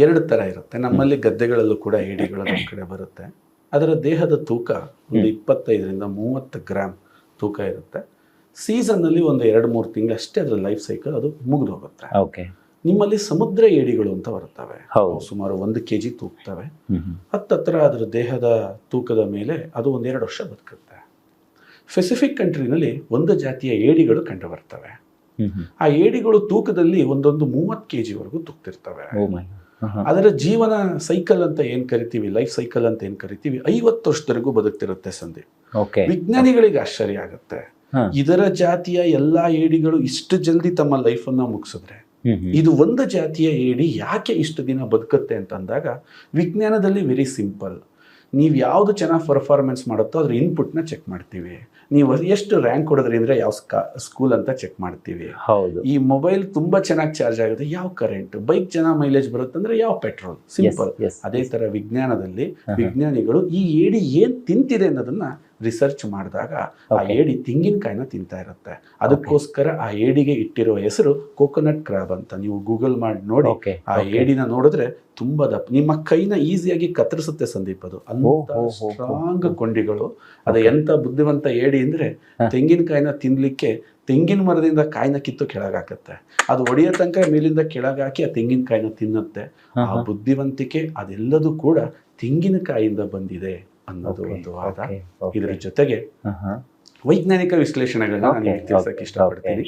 2 ತರ ಇರುತ್ತೆ. ನಮ್ಮಲ್ಲಿ ಗದ್ದೆಗಳಲ್ಲೂ ಕೂಡ ಏಡಿಗಳು ನಮ್ಮ ಕಡೆ ಬರುತ್ತೆ. ಅದರ ದೇಹದ ತೂಕ ಒಂದು 25 ರಿಂದ 30 ಗ್ರಾಮ್ ತೂಕ ಇರುತ್ತೆ. ಸೀಸನ್ ಅಲ್ಲಿ ಒಂದು 2-3 ತಿಂಗಳು ಅಷ್ಟೇ ಅದರ ಲೈಫ್ ಸೈಕಲ್, ಅದು ಮುಗಿದು ಹೋಗುತ್ತೆ. ನಿಮ್ಮಲ್ಲಿ ಸಮುದ್ರ ಏಡಿಗಳು ಅಂತ ಬರ್ತವೆ. ಹೌದು. ಅವು ಸುಮಾರು 1 kg ತೂಗ್ತವೆ. ಹ್ಮ್. ಹತ್ತತ್ರ ಅದರ ದೇಹದ ತೂಕದ ಮೇಲೆ ಅದು 1-2 ವರ್ಷ ಬದುಕುತ್ತೆ. ಪೆಸಿಫಿಕ್ ಕಂಟ್ರಿನಲ್ಲಿ ಒಂದು ಜಾತಿಯ ಏಡಿಗಳು ಕಂಡು ಬರ್ತವೆ. ಆ ಏಡಿಗಳು ತೂಕದಲ್ಲಿ ಒಂದೊಂದು 30 kg ವರೆಗೂ ತೂಗ್ತಿರ್ತವೆ. ಅದರ ಜೀವನ ಸೈಕಲ್ ಅಂತ ಏನ್ ಕರಿತೀವಿ, ಲೈಫ್ ಸೈಕಲ್ ಅಂತ ಏನ್ ಕರಿತೀವಿ, 50 ವರ್ಷದವರೆಗೂ ಬದುಕ್ತಿರುತ್ತೆ ಸಂದೀಪ್. ವಿಜ್ಞಾನಿಗಳಿಗೆ ಆಶ್ಚರ್ಯ ಆಗುತ್ತೆ, ಇದರ ಜಾತಿಯ ಎಲ್ಲಾ ಏಡಿಗಳು ಇಷ್ಟು ಜಲ್ದಿ ತಮ್ಮ ಲೈಫ್ ಅನ್ನ ಮುಗಿಸಿದ್ರೆ ಇದು ಒಂದು ಜಾತಿಯ ಏಡಿ ಯಾಕೆ ಇಷ್ಟು ದಿನ ಬದುಕುತ್ತೆ ಅಂತ ಅಂದಾಗ ವಿಜ್ಞಾನದಲ್ಲಿ ವೆರಿ ಸಿಂಪಲ್. ನೀವು ಯಾವುದು ಚೆನ್ನಾಗಿ ಪರ್ಫಾರ್ಮೆನ್ಸ್ ಮಾಡುತ್ತೋ ಅದ್ರ ಇನ್ಪುಟ್ನ ಚೆಕ್ ಮಾಡ್ತೀವಿ. ನೀವು ಎಷ್ಟು ರ್ಯಾಂಕ್ ಕೊಡೋದ್ರಿ ಅಂದ್ರೆ ಯಾವ ಸ್ಕೂಲ್ ಅಂತ ಚೆಕ್ ಮಾಡ್ತೀವಿ. ಹೌದು. ಈ ಮೊಬೈಲ್ ತುಂಬಾ ಚೆನ್ನಾಗಿ ಚಾರ್ಜ್ ಆಗುತ್ತೆ, ಯಾವ ಕರೆಂಟ್. ಬೈಕ್ ಚೆನ್ನಾಗಿ ಮೈಲೇಜ್ ಬರುತ್ತೆ ಅಂದ್ರೆ ಯಾವ ಪೆಟ್ರೋಲ್. ಸಿಂಪಲ್. ಅದೇ ತರ ವಿಜ್ಞಾನದಲ್ಲಿ ವಿಜ್ಞಾನಿಗಳು ಈ ಏಡಿ ಏನ್ ತಿಂತಿದೆ ಅನ್ನೋದನ್ನ ರಿಸರ್ಚ್ ಮಾಡಿದಾಗ ಆ ಏಡಿ ತೆಂಗಿನಕಾಯಿನ ತಿಂತಾ ಇರುತ್ತೆ. ಅದಕ್ಕೋಸ್ಕರ ಆ ಏಡಿಗೆ ಇಟ್ಟಿರೋ ಹೆಸರು ಕೋಕೋನಟ್ ಕ್ರಾಬ್ ಅಂತ. ನೀವು ಗೂಗಲ್ ಮಾಡಿ ನೋಡಿ, ಆ ಏಡಿನ ನೋಡಿದ್ರೆ ತುಂಬಾ ದಪ್ಪ, ನಿಮ್ಮ ಕೈನ ಈಸಿಯಾಗಿ ಕತ್ತರಿಸುತ್ತೆ ಸಂದೀಪ್. ಅದು ಅಂತ ಸ್ಟ್ರಾಂಗ್ ಕೊಂಡಿಗಳು. ಅದು ಎಂತ ಬುದ್ಧಿವಂತ ಏಡಿ ಅಂದ್ರೆ ತೆಂಗಿನಕಾಯಿನ ತಿನ್ಲಿಕ್ಕೆ ತೆಂಗಿನ ಮರದಿಂದ ಕಾಯಿನ ಕಿತ್ತು ಕೆಳಗಾಕತ್ತೆ. ಅದು ಒಡೆಯ ತನಕ ಮೇಲಿಂದ ಕೆಳಗಾಕಿ ಆ ತೆಂಗಿನಕಾಯಿನ ತಿನ್ನುತ್ತೆ. ಆ ಬುದ್ಧಿವಂತಿಕೆ ಅದೆಲ್ಲದೂ ಕೂಡ ತೆಂಗಿನಕಾಯಿಯಿಂದ ಬಂದಿದೆ ಅನ್ನೋದು ಒಂದು ವಾದ. ಇದರ ಜೊತೆಗೆ ವೈಜ್ಞಾನಿಕ ವಿಶ್ಲೇಷಣೆಗಳನ್ನ ನಾನು ತಿಳಿಸಕ್ಕೆ ಇಷ್ಟಪಡ್ತೀನಿ.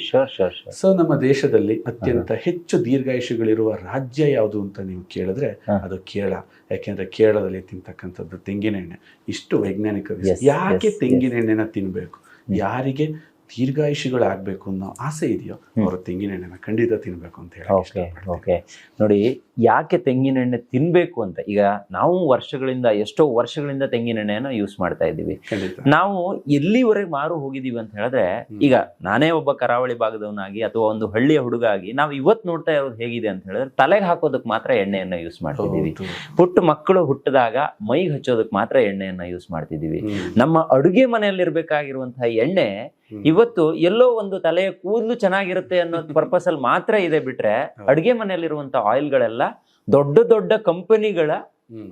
ಸೊ ನಮ್ಮ ದೇಶದಲ್ಲಿ ಅತ್ಯಂತ ಹೆಚ್ಚು ದೀರ್ಘಾಯುಷಿಗಳಿರುವ ರಾಜ್ಯ ಯಾವುದು ಅಂತ ನೀವು ಕೇಳಿದ್ರೆ ಅದು ಕೇರಳ. ಯಾಕೆಂದ್ರೆ ಕೇರಳದಲ್ಲಿ ತಿಂತಕ್ಕಂಥದ್ದು ತೆಂಗಿನೆಣ್ಣೆ. ಇಷ್ಟು ವೈಜ್ಞಾನಿಕ ಯಾಕೆ ತೆಂಗಿನೆಣ್ಣೆನ ತಿನ್ಬೇಕು, ಯಾರಿಗೆ ದೀರ್ಘಾಯುಷಿಗಳಾಗಬೇಕು ಅನ್ನೋ ಆಸೆ ಇದೆಯೋ ಅವರು ತೆಂಗಿನೆಣ್ಣೆನ ಖಂಡಿತ ತಿನ್ಬೇಕು ಅಂತ ಹೇಳಿ. ನೋಡಿ, ಯಾಕೆ ತೆಂಗಿನೆಣ್ಣೆ ತಿನ್ಬೇಕು ಅಂತ. ಈಗ ನಾವು ಎಷ್ಟೋ ವರ್ಷಗಳಿಂದ ತೆಂಗಿನೆಣ್ಣೆಯನ್ನು ಯೂಸ್ ಮಾಡ್ತಾ ಇದ್ದೀವಿ. ನಾವು ಎಲ್ಲಿವರೆಗೆ ಮಾರು ಹೋಗಿದೀವಿ ಅಂತ ಹೇಳಿದ್ರೆ, ಈಗ ನಾನೇ ಒಬ್ಬ ಕರಾವಳಿ ಭಾಗದವನಾಗಿ ಅಥವಾ ಒಂದು ಹಳ್ಳಿಯ ಹುಡುಗ ಆಗಿ ನಾವು ಇವತ್ತು ನೋಡ್ತಾ ಇರೋದು ಹೇಗಿದೆ ಅಂತ ಹೇಳಿದ್ರೆ, ತಲೆಗೆ ಹಾಕೋದಕ್ಕೆ ಮಾತ್ರ ಎಣ್ಣೆಯನ್ನ ಯೂಸ್ ಮಾಡ್ತಿದ್ದೀವಿ. ಪುಟ್ಟ ಮಕ್ಕಳು ಹುಟ್ಟಿದಾಗ ಮೈಗೆ ಹಚ್ಚೋದಕ್ಕೆ ಮಾತ್ರ ಎಣ್ಣೆಯನ್ನ ಯೂಸ್ ಮಾಡ್ತಿದ್ದೀವಿ. ನಮ್ಮ ಅಡುಗೆ ಮನೆಯಲ್ಲಿರ್ಬೇಕಾಗಿರುವಂತಹ ಎಣ್ಣೆ ಇವತ್ತು ಎಲ್ಲೋ ಒಂದು ತಲೆಯ ಕೂದಲು ಚೆನ್ನಾಗಿರುತ್ತೆ ಅನ್ನೋ ಪರ್ಪಸ್ ಅಲ್ಲಿ ಮಾತ್ರ ಇದೆ ಬಿಟ್ರೆ, ಅಡುಗೆ ಮನೆಯಲ್ಲಿರುವಂತ ಆಯಿಲ್ಗಳೆಲ್ಲ ದೊಡ್ಡ ದೊಡ್ಡ ಕಂಪನಿಗಳ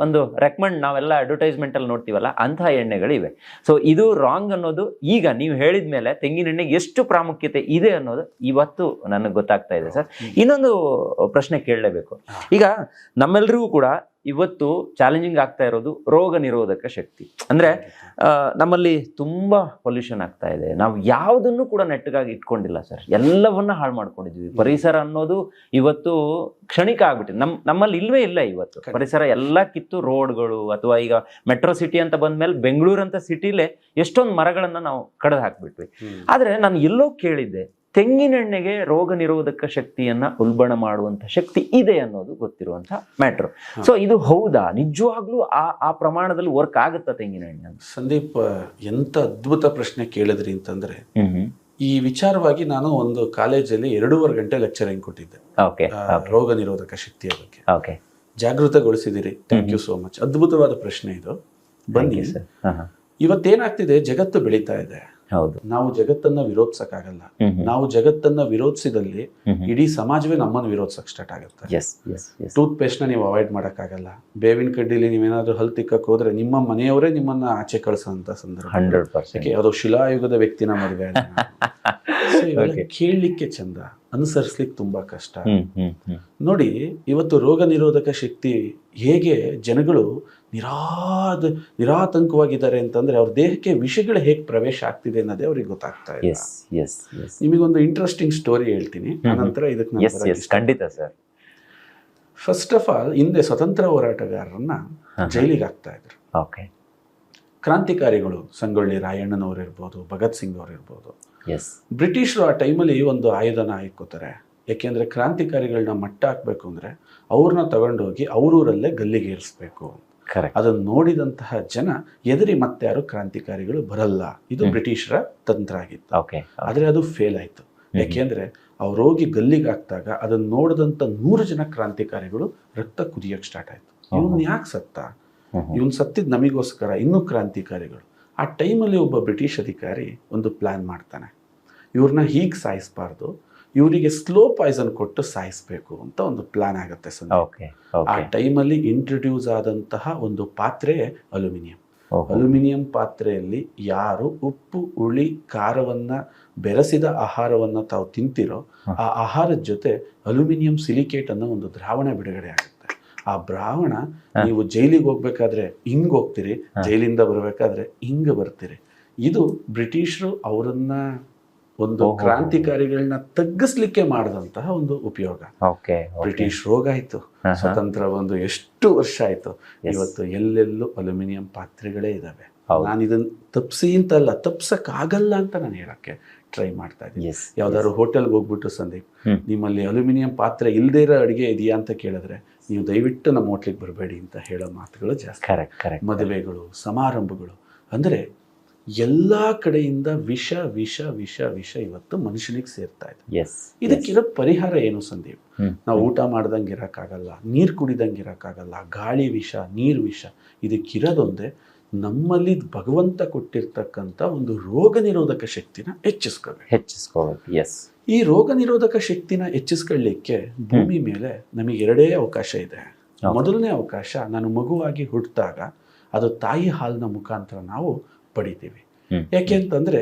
ಒಂದು ರೆಕಮೆಂಡ್, ನಾವೆಲ್ಲ ಅಡ್ವರ್ಟೈಸ್ಮೆಂಟ್ ಅಲ್ಲಿ ನೋಡ್ತೀವಲ್ಲ ಅಂತಹ ಎಣ್ಣೆಗಳಿವೆ. ಸೊ ಇದು ರಾಂಗ್ ಅನ್ನೋದು ಈಗ ನೀವು ಹೇಳಿದ್ಮೇಲೆ ತೆಂಗಿನೆಣ್ಣೆಗೆ ಎಷ್ಟು ಪ್ರಾಮುಖ್ಯತೆ ಇದೆ ಅನ್ನೋದು ಇವತ್ತು ನನಗೆ ಗೊತ್ತಾಗ್ತಾ ಇದೆ ಸರ್. ಇನ್ನೊಂದು ಪ್ರಶ್ನೆ ಕೇಳಲೇಬೇಕು. ಈಗ ನಮ್ಮೆಲ್ಲರಿಗೂ ಕೂಡ ಇವತ್ತು ಚಾಲೆಂಜಿಂಗ್ ಆಗ್ತಾ ಇರೋದು ರೋಗ ನಿರೋಧಕ ಶಕ್ತಿ. ಅಂದ್ರೆ ನಮ್ಮಲ್ಲಿ ತುಂಬಾ ಪೊಲ್ಯೂಷನ್ ಆಗ್ತಾ ಇದೆ. ನಾವು ಯಾವುದನ್ನು ಕೂಡ ನೆಟ್ಟಗಾಗಿ ಇಟ್ಕೊಂಡಿಲ್ಲ ಸರ್, ಎಲ್ಲವನ್ನ ಹಾಳು ಮಾಡ್ಕೊಂಡಿದ್ವಿ. ಪರಿಸರ ಅನ್ನೋದು ಇವತ್ತು ಕ್ಷಣಿಕ ಆಗ್ಬಿಟ್ಟಿದೆ. ನಮ್ಮಲ್ಲಿ ಇಲ್ವೇ ಇಲ್ಲ ಇವತ್ತು ಪರಿಸರ. ಎಲ್ಲ ಕಿತ್ತು ರೋಡ್ಗಳು, ಅಥವಾ ಈಗ ಮೆಟ್ರೋ ಸಿಟಿ ಅಂತ ಬಂದ್ಮೇಲೆ ಬೆಂಗಳೂರು ಅಂತ ಸಿಟಿಲೇ ಎಷ್ಟೊಂದು ಮರಗಳನ್ನ ನಾವು ಕಡ್ದು ಹಾಕ್ಬಿಟ್ವಿ. ಆದ್ರೆ ನಾನು ಎಲ್ಲೋ ಕೇಳಿದ್ದೆ, ತೆಂಗಿನೆಣ್ಣೆಗೆ ರೋಗ ನಿರೋಧಕ ಶಕ್ತಿಯನ್ನ ಉಲ್ಬಣ ಮಾಡುವಂತ ಶಕ್ತಿ ಇದೆ ಅನ್ನೋದು ಗೊತ್ತಿರುವಂತ ಮ್ಯಾಟ್ರು. ಸೊ ಇದು ಹೌದಾ, ನಿಜವಾಗ್ಲೂ ಆ ಪ್ರಮಾಣದಲ್ಲಿ ವರ್ಕ್ ಆಗುತ್ತಾ ತೆಂಗಿನೆಣ್ಣೆ? ಸಂದೀಪ್, ಎಂತ ಅದ್ಭುತ ಪ್ರಶ್ನೆ ಕೇಳಿದ್ರಿ ಅಂತಂದ್ರೆ, ಈ ವಿಚಾರವಾಗಿ ನಾನು ಒಂದು ಕಾಲೇಜಲ್ಲಿ 2.5 ಗಂಟೆ ಲೆಕ್ಚರಿಂಗ್ ಕೊಟ್ಟಿದ್ದೆ ರೋಗ ನಿರೋಧಕ ಶಕ್ತಿಯ ಬಗ್ಗೆ. ಜಾಗೃತಗೊಳಿಸಿದಿರಿ, ಥ್ಯಾಂಕ್ ಯು ಸೋ ಮಚ್. ಅದ್ಭುತವಾದ ಪ್ರಶ್ನೆ ಇದು. ಬನ್ನಿ, ಇವತ್ತೇನಾಗ್ತಿದೆ, ಜಗತ್ತು ಬೆಳೀತಾ ಇದೆ. ನಾವು ಜಗತ್ತನ್ನ ವಿರೋಧಿಸಕ್ಕಾಗಲ್ಲ. ನಾವು ಜಗತ್ತನ್ನ ವಿರೋಧಿಸಿದಲ್ಲಿ ಇಡೀ ಸಮಾಜವೇ ನಮ್ಮನ್ನು ವಿರೋಧಿಸಕ್ ಸ್ಟಾರ್ಟ್ ಆಗುತ್ತೆ. ಟೂತ್ ಪೇಸ್ಟ್ ನ ನೀವು ಅವಾಯ್ಡ್ ಮಾಡಕ್ಕಾಗಲ್ಲ. ಬೇವಿನ ಕಡ್ಡಿಲಿ ನೀವೇನಾದ್ರೂ ಹಲ್ ತಿಕ್ಕಕ್ ಹೋದ್ರೆ ನಿಮ್ಮ ಮನೆಯವರೇ ನಿಮ್ಮನ್ನ ಆಚೆ ಕಳಿಸೋಂತ ಸಂದರ್ಭ. 100%. ಅದು ಶಿಲಾಯುಗದ ವ್ಯಕ್ತಿನ ಮದುವೆ. ಕೇಳಲಿಕ್ಕೆ ಚಂದ, ಅನುಸರಿಸ್ಲಿಕ್ಕೆ ತುಂಬಾ ಕಷ್ಟ. ನೋಡಿ, ಇವತ್ತು ರೋಗ ನಿರೋಧಕ ಶಕ್ತಿ ಹೇಗೆ ಜನಗಳು ನಿರಾತಂಕವಾಗಿದ್ದಾರೆ ಅಂತಂದ್ರೆ, ಅವ್ರ ದೇಹಕ್ಕೆ ವಿಷಗಳು ಹೇಗೆ ಪ್ರವೇಶ ಆಗ್ತಿದೆ ಅನ್ನೋದೇ ಅವ್ರಿಗೆ ಗೊತ್ತಾಗ್ತಾ ಇದೆ. ನಿಮಗೊಂದು ಇಂಟ್ರೆಸ್ಟಿಂಗ್ ಸ್ಟೋರಿ ಹೇಳ್ತೀನಿ, ಆನಂತರ ಇದಕ್ಕೆ ಖಂಡಿತ ಸರ್. ಫಸ್ಟ್ ಆಫ್ ಆಲ್, ಹಿಂದೆ ಸ್ವತಂತ್ರ ಹೋರಾಟಗಾರರನ್ನ ಜೈಲಿಗೆ ಹಾಕ್ತಾ ಇದ್ರು. ಕ್ರಾಂತಿಕಾರಿಗಳು, ಸಂಗೊಳ್ಳಿ ರಾಯಣ್ಣನವ್ರು ಇರ್ಬೋದು, ಭಗತ್ ಸಿಂಗ್ ಅವ್ರು ಇರ್ಬೋದು. ಬ್ರಿಟಿಷರು ಆ ಟೈಮಲ್ಲಿ ಒಂದು ಆಯುಧನ ಹಾಕೋತಾರೆ. ಯಾಕೆಂದ್ರೆ ಕ್ರಾಂತಿಕಾರಿಗಳನ್ನ ಮಟ್ಟ ಹಾಕ್ಬೇಕು ಅಂದ್ರೆ ಅವ್ರನ್ನ ತಗೊಂಡೋಗಿ ಅವ್ರೂರಲ್ಲೇ ಗಲ್ಲಿಗೆ ಏರಿಸ್ಬೇಕು. ಅದನ್ನು ನೋಡಿದಂತಹ ಜನ ಎದುರಿ ಮತ್ತೆ ಯಾರು ಕ್ರಾಂತಿಕಾರಿಗಳು ಬರಲ್ಲ. ಇದು ಬ್ರಿಟಿಷರ ತಂತ್ರ ಆಗಿತ್ತು. ಆದ್ರೆ ಅದು ಫೇಲ್ ಆಯ್ತು. ಯಾಕೆಂದ್ರೆ ಅವ್ರು ಹೋಗಿ ಗಲ್ಲಿಗೆ ಹಾಕ್ದಾಗ ಅದನ್ನ ನೋಡಿದಂತ 100 ಜನ ಕ್ರಾಂತಿಕಾರಿಗಳು ರಕ್ತ ಕುದಿಯಕ್ ಸ್ಟಾರ್ಟ್ ಆಯ್ತು. ಇವನ್ ಯಾಕೆ ಸತ್ತ, ಇವನ್ ಸತ್ತಿದ್ ನಮಿಗೋಸ್ಕರ, ಇನ್ನೂ ಕ್ರಾಂತಿಕಾರಿಗಳು. ಆ ಟೈಮಲ್ಲಿ ಒಬ್ಬ ಬ್ರಿಟಿಷ್ ಅಧಿಕಾರಿ ಒಂದು ಪ್ಲಾನ್ ಮಾಡ್ತಾನೆ. ಇವ್ರನ್ನ ಹೀಗೆ ಸಾಯಿಸಬಾರ್ದು, ಇವರಿಗೆ ಸ್ಲೋ ಪಾಯ್ಸನ್ ಕೊಟ್ಟು ಸಾಯಿಸ್ಬೇಕು ಅಂತ ಒಂದು ಪ್ಲಾನ್ ಆಗುತ್ತೆ. ಆ ಟೈಮಲ್ಲಿ ಇಂಟ್ರೊಡ್ಯೂಸ್ ಆದಂತಹ ಒಂದು ಪಾತ್ರೆ ಅಲ್ಯೂಮಿನಿಯಂ. ಅಲ್ಯೂಮಿನಿಯಂ ಪಾತ್ರೆಯಲ್ಲಿ ಯಾರು ಉಪ್ಪು ಹುಳಿ ಖಾರವನ್ನು ಬೆರೆಸಿದ ಆಹಾರವನ್ನು ತಾವು ತಿಂತಿರೋ ಆ ಆಹಾರದ ಜೊತೆ ಅಲ್ಯೂಮಿನಿಯಂ ಸಿಲಿಕೇಟ್ ಅನ್ನೋ ಒಂದು ದ್ರಾವಣ ಬಿಡುಗಡೆ ಆಗುತ್ತೆ. ಆ ದ್ರಾವಣ ನೀವು ಜೈಲಿಗೆ ಹೋಗ್ಬೇಕಾದ್ರೆ ಹಿಂಗ್ ಹೋಗ್ತೀರಿ, ಜೈಲಿಂದ ಬರಬೇಕಾದ್ರೆ ಹಿಂಗ್ ಬರ್ತೀರಿ. ಇದು ಬ್ರಿಟಿಷರು ಅವರನ್ನ ಒಂದು ಕ್ರಾಂತಿಕಾರಿಗಳನ್ನ ತಗ್ಗಿಸ್ಲಿಕ್ಕೆ ಮಾಡಿದಂತಹ ಒಂದು ಉಪಯೋಗ. ಬ್ರಿಟಿಷ್ ರೋಗ ಆಯ್ತು, ಸ್ವತಂತ್ರ ಒಂದು ಎಷ್ಟು ವರ್ಷ ಆಯ್ತು, ಇವತ್ತು ಎಲ್ಲೆಲ್ಲೂ ಅಲ್ಯೂಮಿನಿಯಂ ಪಾತ್ರೆಗಳೇ ಇದಾವೆ. ನಾನು ಇದನ್ನ ತಪ್ಸಿ ಅಂತಲ್ಲ, ತಪ್ಸಕ್ಕಾಗಲ್ಲ ಅಂತ ನಾನು ಹೇಳಕ್ಕೆ ಟ್ರೈ ಮಾಡ್ತಾ ಇದ್ದೀನಿ. ಯಾವ್ದಾದ್ರು ಹೋಟೆಲ್ಗೆ ಹೋಗ್ಬಿಟ್ಟು ಸಂದೀಪ್, ನಿಮ್ಮಲ್ಲಿ ಅಲ್ಯೂಮಿನಿಯಂ ಪಾತ್ರೆ ಇಲ್ಲದೇ ಇರೋ ಅಡುಗೆ ಇದೆಯಾ ಅಂತ ಕೇಳಿದ್ರೆ ನೀವು ದಯವಿಟ್ಟು ನಮ್ಮ ಹೋಟ್ಲಿಗೆ ಬರಬೇಡಿ ಅಂತ ಹೇಳೋ ಮಾತುಗಳು ಜಾಸ್ತಿ. ಮದುವೆಗಳು, ಸಮಾರಂಭಗಳು, ಅಂದರೆ ಎಲ್ಲ ಕಡೆಯಿಂದ ವಿಷ ವಿಷ ವಿಷ ವಿಷ ಇವತ್ತು ಮನುಷ್ಯನಿಗೆ ಸೇರ್ತಾ ಇದೆ. ಇದಕ್ಕಿರೋ ಪರಿಹಾರ ಏನು ಸಂದೀಪ್? ನಾವು ಊಟ ಮಾಡ್ದಂಗೆ ಇರೋಕ್ಕಾಗಲ್ಲ, ನೀರು ಕುಡಿದಂಗೆ ಇರೋಕ್ಕಾಗಲ್ಲ, ಗಾಳಿ ವಿಷ, ನೀರು ವಿಷ. ಇದಕ್ಕಿರೋದೊಂದೇ ನಮ್ಮಲ್ಲಿ ಭಗವಂತ ಕೊಟ್ಟಿರ್ತಕ್ಕಂಥ ಒಂದು ರೋಗ ನಿರೋಧಕ ಶಕ್ತಿನ ಹೆಚ್ಚಿಸ್ಕೋಬೇಕು. ಈ ರೋಗ ನಿರೋಧಕ ಶಕ್ತಿನ ಹೆಚ್ಚಿಸ್ಕೊಳ್ಳಿಕ್ಕೆ ಭೂಮಿ ಮೇಲೆ ನಮಗೆ ಎರಡೇ ಅವಕಾಶ ಇದೆ. ಮೊದಲನೇ ಅವಕಾಶ, ನಾನು ಮಗುವಾಗಿ ಹುಟ್ಟಿದಾಗ ಅದು ತಾಯಿ ಹಾಲಿನ ಮುಖಾಂತರ ನಾವು ಪಡಿತೀವಿ. ಯಾಕೆ ಅಂತಂದ್ರೆ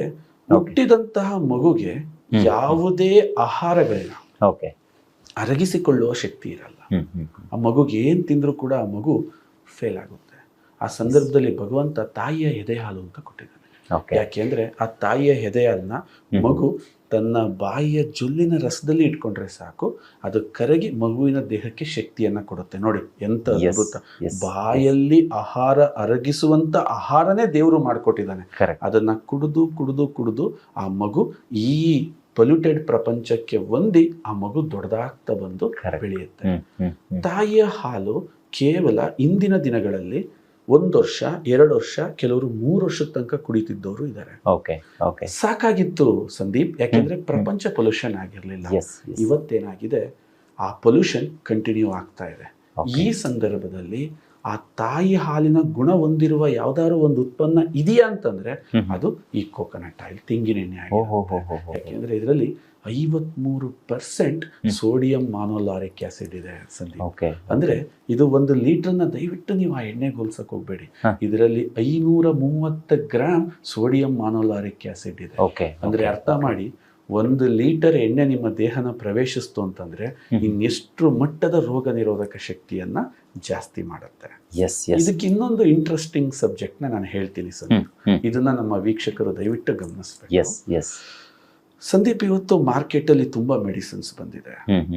ಹುಟ್ಟಿದಂತಹ ಮಗುಗೆ ಯಾವುದೇ ಆಹಾರಗಳನ್ನ ಅರಗಿಸಿಕೊಳ್ಳುವ ಶಕ್ತಿ ಇರಲ್ಲ. ಆ ಮಗುಗೆ ಏನ್ ತಿಂದ್ರೂ ಕೂಡ ಆ ಮಗು ಫೇಲ್ ಆಗುತ್ತೆ. ಆ ಸಂದರ್ಭದಲ್ಲಿ ಭಗವಂತ ತಾಯಿಯ ಎದೆ ಹಾಲು ಅಂತ ಕೊಟ್ಟಿದ್ದಾನೆ. ಯಾಕೆಂದ್ರೆ ಆ ತಾಯಿಯ ಎದೆ ಹಾಲನ್ನ ಮಗು ತನ್ನ ಬಾಯಿಯ ಜೊಲ್ಲಿನ ರಸದಲ್ಲಿ ಇಟ್ಕೊಂಡ್ರೆ ಸಾಕು, ಅದು ಕರಗಿ ಮಗುವಿನ ದೇಹಕ್ಕೆ ಶಕ್ತಿಯನ್ನ ಕೊಡುತ್ತೆ. ನೋಡಿ ಎಂತ ಅದ್ಭುತ! ಬಾಯಲ್ಲಿ ಆಹಾರ ಅರಗಿಸುವಂತ ಆಹಾರನೇ ದೇವರು ಮಾಡಿಕೊಟ್ಟಿದ್ದಾನೆ. ಅದನ್ನ ಕುಡಿದು ಕುಡಿದು ಕುಡಿದು ಆ ಮಗು ಈ ಪೊಲ್ಯೂಟೆಡ್ ಪ್ರಪಂಚಕ್ಕೆ ಹೊಂದಿ ಆ ಮಗು ದೊಡ್ಡದಾಗ್ತಾ ಬಂದು ಬೆಳೆಯುತ್ತೆ. ತಾಯಿಯ ಹಾಲು ಕೇವಲ ಇಂದಿನ ದಿನಗಳಲ್ಲಿ 1 ವರ್ಷ, 2 ವರ್ಷ, ಕೆಲವರು 3 ವರ್ಷದ ತನಕ ಕುಡಿತಿದ್ದವರು ಇದ್ದಾರೆ. ಸಾಕಾಗಿತ್ತು ಸಂದೀಪ್, ಯಾಕೆಂದ್ರೆ ಪ್ರಪಂಚ ಪೊಲ್ಯೂಷನ್ ಆಗಿರ್ಲಿಲ್ಲ. ಇವತ್ತೇನಾಗಿದೆ, ಆ ಪೊಲ್ಯೂಷನ್ ಕಂಟಿನ್ಯೂ ಆಗ್ತಾ ಇದೆ. ಈ ಸಂದರ್ಭದಲ್ಲಿ ಆ ತಾಯಿ ಹಾಲಿನ ಗುಣ ಹೊಂದಿರುವ ಯಾವ್ದಾದ್ರು ಒಂದು ಉತ್ಪನ್ನ ಇದೆಯಾ ಅಂತಂದ್ರೆ ಅದು ಈ ಕೋಕೋನಟ್ ಆಯಿಲ್, ತೆಂಗಿನೆಣ್ಣೆ ಆಗಿದೆ. ಯಾಕೆಂದ್ರೆ ಇದರಲ್ಲಿ 53% ಸೋಡಿಯಂ ಮಾನೋಲಾರಿಕ್ ಆಸಿಡ್ ಇದೆ ಸಂದೀಪ್. ಅಂದ್ರೆ ಇದು 1 ಲೀಟರ್ನ ದಯವಿಟ್ಟು ನೀವು ಆ ಎಣ್ಣೆಗೆ ಹೋಲ್ಸಕ್ ಹೋಗ್ಬೇಡಿ. ಇದರಲ್ಲಿ 530 ಗ್ರಾಮ್ ಸೋಡಿಯಂ ಮಾನೋಲಾರಿಕ್ ಆಸಿಡ್ ಇದೆ. ಅಂದ್ರೆ ಅರ್ಥ ಮಾಡಿ, 1 ಲೀಟರ್ ಎಣ್ಣೆ ನಿಮ್ಮ ದೇಹನ ಪ್ರವೇಶಿಸ್ತು ಅಂತಂದ್ರೆ ಇನ್ನೆಷ್ಟು ಮಟ್ಟದ ರೋಗ ನಿರೋಧಕ ಶಕ್ತಿಯನ್ನ ಜಾಸ್ತಿ ಮಾಡುತ್ತೆ. ಇದಕ್ಕೆ ಇನ್ನೊಂದು ಇಂಟ್ರೆಸ್ಟಿಂಗ್ ಸಬ್ಜೆಕ್ಟ್ ನಾನು ಹೇಳ್ತೀನಿ ಸಂದೀಪ್, ಇದನ್ನ ನಮ್ಮ ವೀಕ್ಷಕರು ದಯವಿಟ್ಟು ಗಮನಿಸಬೇಕು. ಸಂದೀಪ್, ಇವತ್ತು ಮಾರ್ಕೆಟ್ ಅಲ್ಲಿ ತುಂಬಾ ಮೆಡಿಸಿನ್ಸ್ ಬಂದಿದೆ.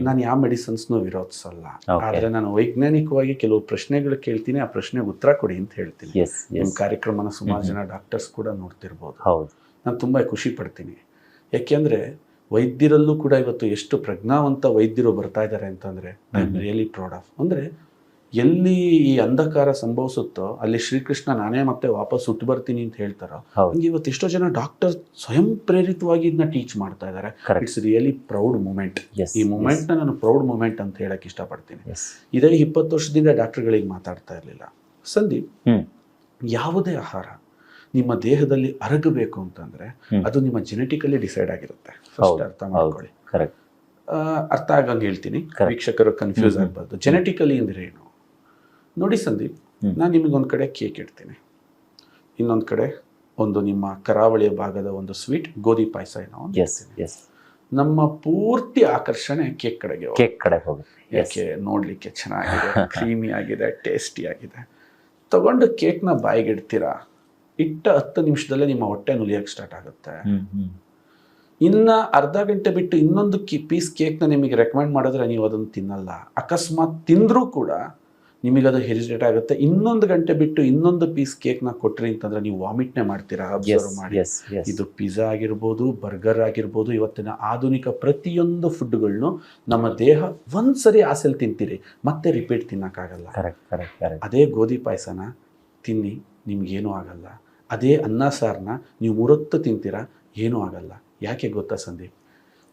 ನಾನು ಯಾವ ಮೆಡಿಸಿನ್ಸ್ನೂ ವಿರೋಧಿಸಲ್ಲ, ಆದ್ರೆ ನಾನು ವೈಜ್ಞಾನಿಕವಾಗಿ ಕೆಲವು ಪ್ರಶ್ನೆಗಳು ಕೇಳ್ತೀನಿ, ಆ ಪ್ರಶ್ನೆಗೆ ಉತ್ತರ ಕೊಡಿ ಅಂತ ಹೇಳ್ತೀನಿ. ನಿಮ್ಮ ಕಾರ್ಯಕ್ರಮನ ಸುಮಾರು ಜನ ಡಾಕ್ಟರ್ಸ್ ಕೂಡ ನೋಡ್ತಿರ್ಬೋದು. ನಾನು ತುಂಬಾ ಖುಷಿ ಪಡ್ತೀನಿ. ಯಾಕೆಂದ್ರೆ ವೈದ್ಯರಲ್ಲೂ ಕೂಡ ಇವತ್ತು ಎಷ್ಟು ಪ್ರಜ್ಞಾವಂತ ವೈದ್ಯರು ಬರ್ತಾ ಇದ್ದಾರೆ ಅಂತಂದ್ರೆ I am really proud of. ಅಂದ್ರೆ ಎಲ್ಲಿ ಈ ಅಂಧಕಾರ ಸಂಭವಿಸುತ್ತೋ ಅಲ್ಲಿ ಶ್ರೀಕೃಷ್ಣ ನಾನೇ ಮತ್ತೆ ವಾಪಸ್ ಹುಟ್ಟು ಬರ್ತೀನಿ ಅಂತ ಹೇಳ್ತಾರೋ, ಹಂಗೆ ಇವತ್ತು ಎಷ್ಟೋ ಜನ ಡಾಕ್ಟರ್ ಸ್ವಯಂ ಪ್ರೇರಿತವಾಗಿ ಇದನ್ನ ಟೀಚ್ ಮಾಡ್ತಾ ಇದ್ದಾರೆ. It's really proud moment. ಈ ಮೂಮೆಂಟ್ ನಾನು ಪ್ರೌಡ್ ಮೂಮೆಂಟ್ ಅಂತ ಹೇಳಕ್ ಇಷ್ಟಪಡ್ತೀನಿ. ಇದೇ 20 ವರ್ಷದಿಂದ ಡಾಕ್ಟರ್ಗಳಿಗೆ ಮಾತಾಡ್ತಾ ಇರ್ಲಿಲ್ಲ. ಸಂದೀಪ್, ಯಾವುದೇ ಆಹಾರ ನಿಮ್ಮ ದೇಹದಲ್ಲಿ ಅರಗಬೇಕು ಅಂತಂದ್ರೆ ಅದು ನಿಮ್ಮ ಜೆನೆಟಿಕಲಿ ಡಿಸೈಡ್ ಆಗಿರುತ್ತೆ. ಫಸ್ಟ್ ಅರ್ಥ ಮಾಡ್ಕೊಳ್ಳಿ. ಅರ್ಥ ಆಗಂಗೆ ಹೇಳ್ತೀನಿ, ವೀಕ್ಷಕರು ಕನ್ಫ್ಯೂಸ್ ಆಗ್ಬಾರ್ದು. ಜೆನೆಟಿಕಲಿ ಅಂದ್ರೆ ಏನು ನೋಡಿ ಸಂದೀಪ್, ನಾನು ನಿಮಗೊಂದು ಕಡೆ ಕೇಕ್ ಇಡ್ತೀನಿ, ಇನ್ನೊಂದು ಕಡೆ ಒಂದು ನಿಮ್ಮ ಕರಾವಳಿಯ ಭಾಗದ ಒಂದು ಸ್ವೀಟ್ ಗೋಧಿ ಪಾಯಸ ಏನೋ ನಮ್ಮ ಪೂರ್ತಿ ಆಕರ್ಷಣೆ ಕೇಕ್ ಕಡೆಗೆ ಹೋಗುತ್ತೆ. ಯಾಕೆ? ನೋಡ್ಲಿಕ್ಕೆ ಚೆನ್ನಾಗಿದೆ, ಕ್ರೀಮಿ ಆಗಿದೆ, ಟೇಸ್ಟಿ ಆಗಿದೆ. ತಗೊಂಡು ಕೇಕ್ನ ಬಾಯಿಗೆ ಇಡ್ತೀರಾ, ಇಟ್ಟ 10 ನಿಮಿಷದಲ್ಲೇ ನಿಮ್ಮ ಹೊಟ್ಟೆ ನುಲಿಯಕ್ಕೆ ಸ್ಟಾರ್ಟ್ ಆಗುತ್ತೆ. ಇನ್ನ ಅರ್ಧ ಗಂಟೆ ಬಿಟ್ಟು ಇನ್ನೊಂದು ಪೀಸ್ ಕೇಕ್ನ ನಿಮಗೆ ರೆಕಮೆಂಡ್ ಮಾಡಿದ್ರೆ ನೀವು ಅದನ್ನು ತಿನ್ನಲ್ಲ. ಅಕಸ್ಮಾತ್ ತಿಂದ್ರೂ ಕೂಡ ನಿಮಗದು ಹೆರಿಟೇಟ್ ಆಗುತ್ತೆ. ಇನ್ನೊಂದು ಗಂಟೆ ಬಿಟ್ಟು ಇನ್ನೊಂದು ಪೀಸ್ ಕೇಕ್ನ ಕೊಟ್ರಿ ಅಂತಂದ್ರೆ ನೀವು ವಾಮಿಟ್ನೇ ಮಾಡ್ತೀರಾ. ಅಬ್ಸರ್ವ್ ಮಾಡಿ. ಇದು ಪಿಜ್ಜಾ ಆಗಿರ್ಬೋದು, ಬರ್ಗರ್ ಆಗಿರ್ಬೋದು, ಇವತ್ತಿನ ಆಧುನಿಕ ಪ್ರತಿಯೊಂದು ಫುಡ್ಗಳನ್ನು ನಮ್ಮ ದೇಹ ಒಂದ್ಸರಿ ಆಸೆಲ್ ತಿಂತೀರಿ, ಮತ್ತೆ ರಿಪೀಟ್ ತಿನ್ನಕ್ಕಾಗಲ್ಲ. ಅದೇ ಗೋಧಿ ಪಾಯಸನ ತಿನ್ನಿ, ನಿಮ್ಗೇನೂ ಆಗಲ್ಲ. ಅದೇ ಅನ್ನ ಸಾರನ್ನ ನೀವು 3 ಹೊತ್ತು ತಿಂತೀರಾ, ಏನೂ ಆಗಲ್ಲ. ಯಾಕೆ ಗೊತ್ತಾ ಸಂದೀಪ್?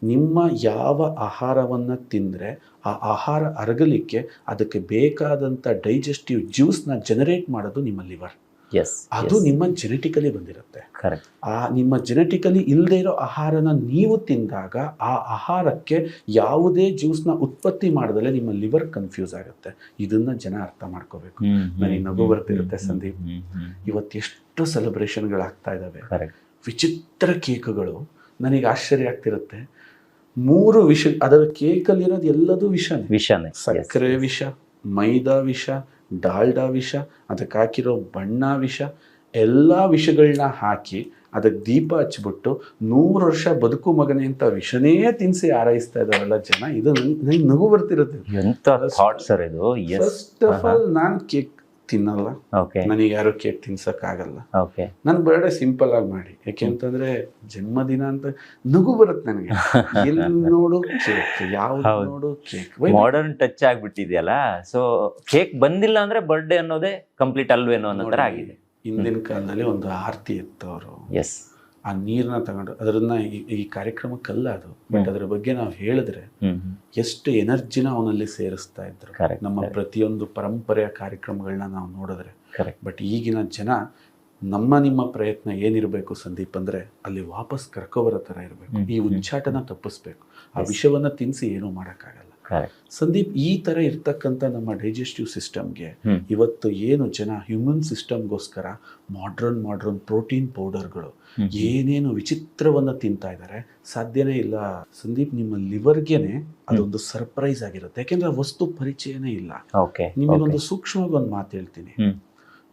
ನಿಮ್ಮ ಯಾವ ಆಹಾರವನ್ನು ತಿಂದರೆ ಆ ಆಹಾರ ಅರಗಲಿಕ್ಕೆ ಅದಕ್ಕೆ ಬೇಕಾದಂಥ ಡೈಜೆಸ್ಟಿವ್ ಜ್ಯೂಸ್ನ ಜನರೇಟ್ ಮಾಡೋದು ನಿಮ್ಮ ಲಿವರ್. ಎಸ್ ಅದು ನಿಮ್ಮ ಜೆನೆಟಿಕಲಿ ಬಂದಿರುತ್ತೆ. ಕರೆಕ್ಟ್. ಆ ನಿಮ್ಮ ಜೆನೆಟಿಕಲಿ ಇಲ್ಲದೆ ಇರೋ ಆಹಾರನ ನೀವು ತಿಂದಾಗ ಆ ಆಹಾರಕ್ಕೆ ಯಾವುದೇ ಜ್ಯೂಸ್ನ ಉತ್ಪತ್ತಿ ಮಾಡದಲ್ಲೇ ನಿಮ್ಮ ಲಿವರ್ ಕನ್ಫ್ಯೂಸ್ ಆಗುತ್ತೆ. ಇದನ್ನ ಜನ ಅರ್ಥ ಮಾಡ್ಕೋಬೇಕು. ನನಗೆ ನಗು ಬರ್ತಿರುತ್ತೆ ಸಂದೀಪ್, ಇವತ್ತೆಷ್ಟು ಸೆಲೆಬ್ರೇಷನ್ಗಳಾಗ್ತಾ ಇದ್ದಾವೆ, ವಿಚಿತ್ರ ಕೇಕ್ಗಳು. ನನಗೆ ಆಶ್ಚರ್ಯ ಆಗ್ತಿರುತ್ತೆ, 3 ವಿಷ, ಅದರ ಕೇಕಲ್ಲಿರೋದು ಎಲ್ಲದೂ ವಿಷನೇ. ಸಕ್ಕರೆ ವಿಷ, ಮೈದಾ ವಿಷ, ಡಾಲ್ಡಾ ವಿಷ, ಅದಕ್ಕೆ ಹಾಕಿರೋ ಬಣ್ಣ ವಿಷ, ಎಲ್ಲ ವಿಷಗಳನ್ನ ಹಾಕಿ ಅದಕ್ಕೆ ದೀಪ ಹಚ್ಬಿಟ್ಟು 100 ವರ್ಷ ಬದುಕು ಮಗನೇ ಅಂತ ವಿಷನೇ ತಿನ್ಸಿ ಆರೈಸ್ತಾ ಇದ್ದಾರಲ್ಲ ಜನ. ಇದು ನನಗೆ ನಗು ಬರ್ತಿರುತ್ತೆ. ಫಸ್ಟ್ ಆಫ್ ಆಲ್ ನಾನು ಕೇಕ್ ತಿನ್ನಲ್ಲ, ನನಗೆ ಯಾರು ಕೇಕ್ ತಿನ್ಸಕ್ಕಾಗಲ್ಲ. ನನ್ನ ಬರ್ಡೇ ಸಿಂಪಲ್ ಆಗಿ ಮಾಡಿ, ಯಾಕೆಂತಂದ್ರೆ ಜನ್ಮದಿನ ಅಂತ ನಗು ಬರುತ್ತೆ ನನಗೆ. ಎಲ್ಲಿ ನೋಡು ಕೇಕ್, ಯಾವ್ದು ನೋಡು ಕೇಕ್. ಮಾಡರ್ನ್ ಟಚ್ ಆಗ್ಬಿಟ್ಟಿದೆಯಲ್ಲ, ಸೊ ಕೇಕ್ ಬಂದಿಲ್ಲ ಅಂದ್ರೆ ಬರ್ಡೇ ಅನ್ನೋದೇ ಕಂಪ್ಲೀಟ್ ಅಲ್ವೇನೋ ಅನ್ನೋ ತರ ಆಗಿದೆ. ಹಿಂದಿನ ಕಾಲದಲ್ಲಿ ಒಂದು ಆರತಿ ಇತ್ತು, ಅವರು ಎಸ್ ಆ ನೀರನ್ನ ತಗೊಂಡು ಅದನ್ನ ಈ ಕಾರ್ಯಕ್ರಮಕ್ಕಲ್ಲ ಅದು, ಬಟ್ ಅದ್ರ ಬಗ್ಗೆ ನಾವು ಹೇಳಿದ್ರೆ ಎಷ್ಟು ಎನರ್ಜಿನ ಅವನಲ್ಲಿ ಸೇರಿಸ್ತಾ ಇದ್ರು. ನಮ್ಮ ಪ್ರತಿಯೊಂದು ಪರಂಪರೆಯ ಕಾರ್ಯಕ್ರಮಗಳನ್ನ ನಾವು ನೋಡಿದ್ರೆ. ಬಟ್ ಈಗಿನ ಜನ, ನಿಮ್ಮ ಪ್ರಯತ್ನ ಏನಿರಬೇಕು ಸಂದೀಪ್ ಅಂದ್ರೆ ಅಲ್ಲಿ ವಾಪಸ್ ಕರ್ಕೊಬರೋ ತರ ಇರಬೇಕು. ಈ ಉಚ್ಚಾಟನ ತಪ್ಪಿಸ್ಬೇಕು. ಆ ವಿಷವನ್ನ ತಿನ್ಸಿ ಏನೂ ಮಾಡೋಕ್ಕಾಗಲ್ಲ. ಸಂದೀಪ್, ಈ ತರ ಇರ್ತಕ್ಕಂಥ ನಮ್ಮ ಡೈಜೆಸ್ಟಿವ್ ಸಿಸ್ಟಮ್ಗೆ ಇವತ್ತು ಏನು ಜನ ಹ್ಯೂಮನ್ ಸಿಸ್ಟಮ್ಗೋಸ್ಕರ ಮಾಡ್ರನ್ ಪ್ರೋಟೀನ್ ಪೌಡರ್ಗಳು ಏನೇನು ವಿಚಿತ್ರವನ್ನ ತಿಂತಾ ಇದ್ದಾರೆ, ಸಾಧ್ಯನೇ ಇಲ್ಲ ಸಂದೀಪ್. ನಿಮ್ಮ ಲಿವರ್ಗೆನೆ ಅದೊಂದು ಸರ್ಪ್ರೈಸ್ ಆಗಿರುತ್ತೆ, ಯಾಕೆಂದ್ರೆ ಆ ವಸ್ತು ಪರಿಚಯನೇ ಇಲ್ಲ. ನಿಮಗೊಂದು ಸೂಕ್ಷ್ಮವಾಗಿ ಒಂದು ಮಾತು ಹೇಳ್ತೀನಿ.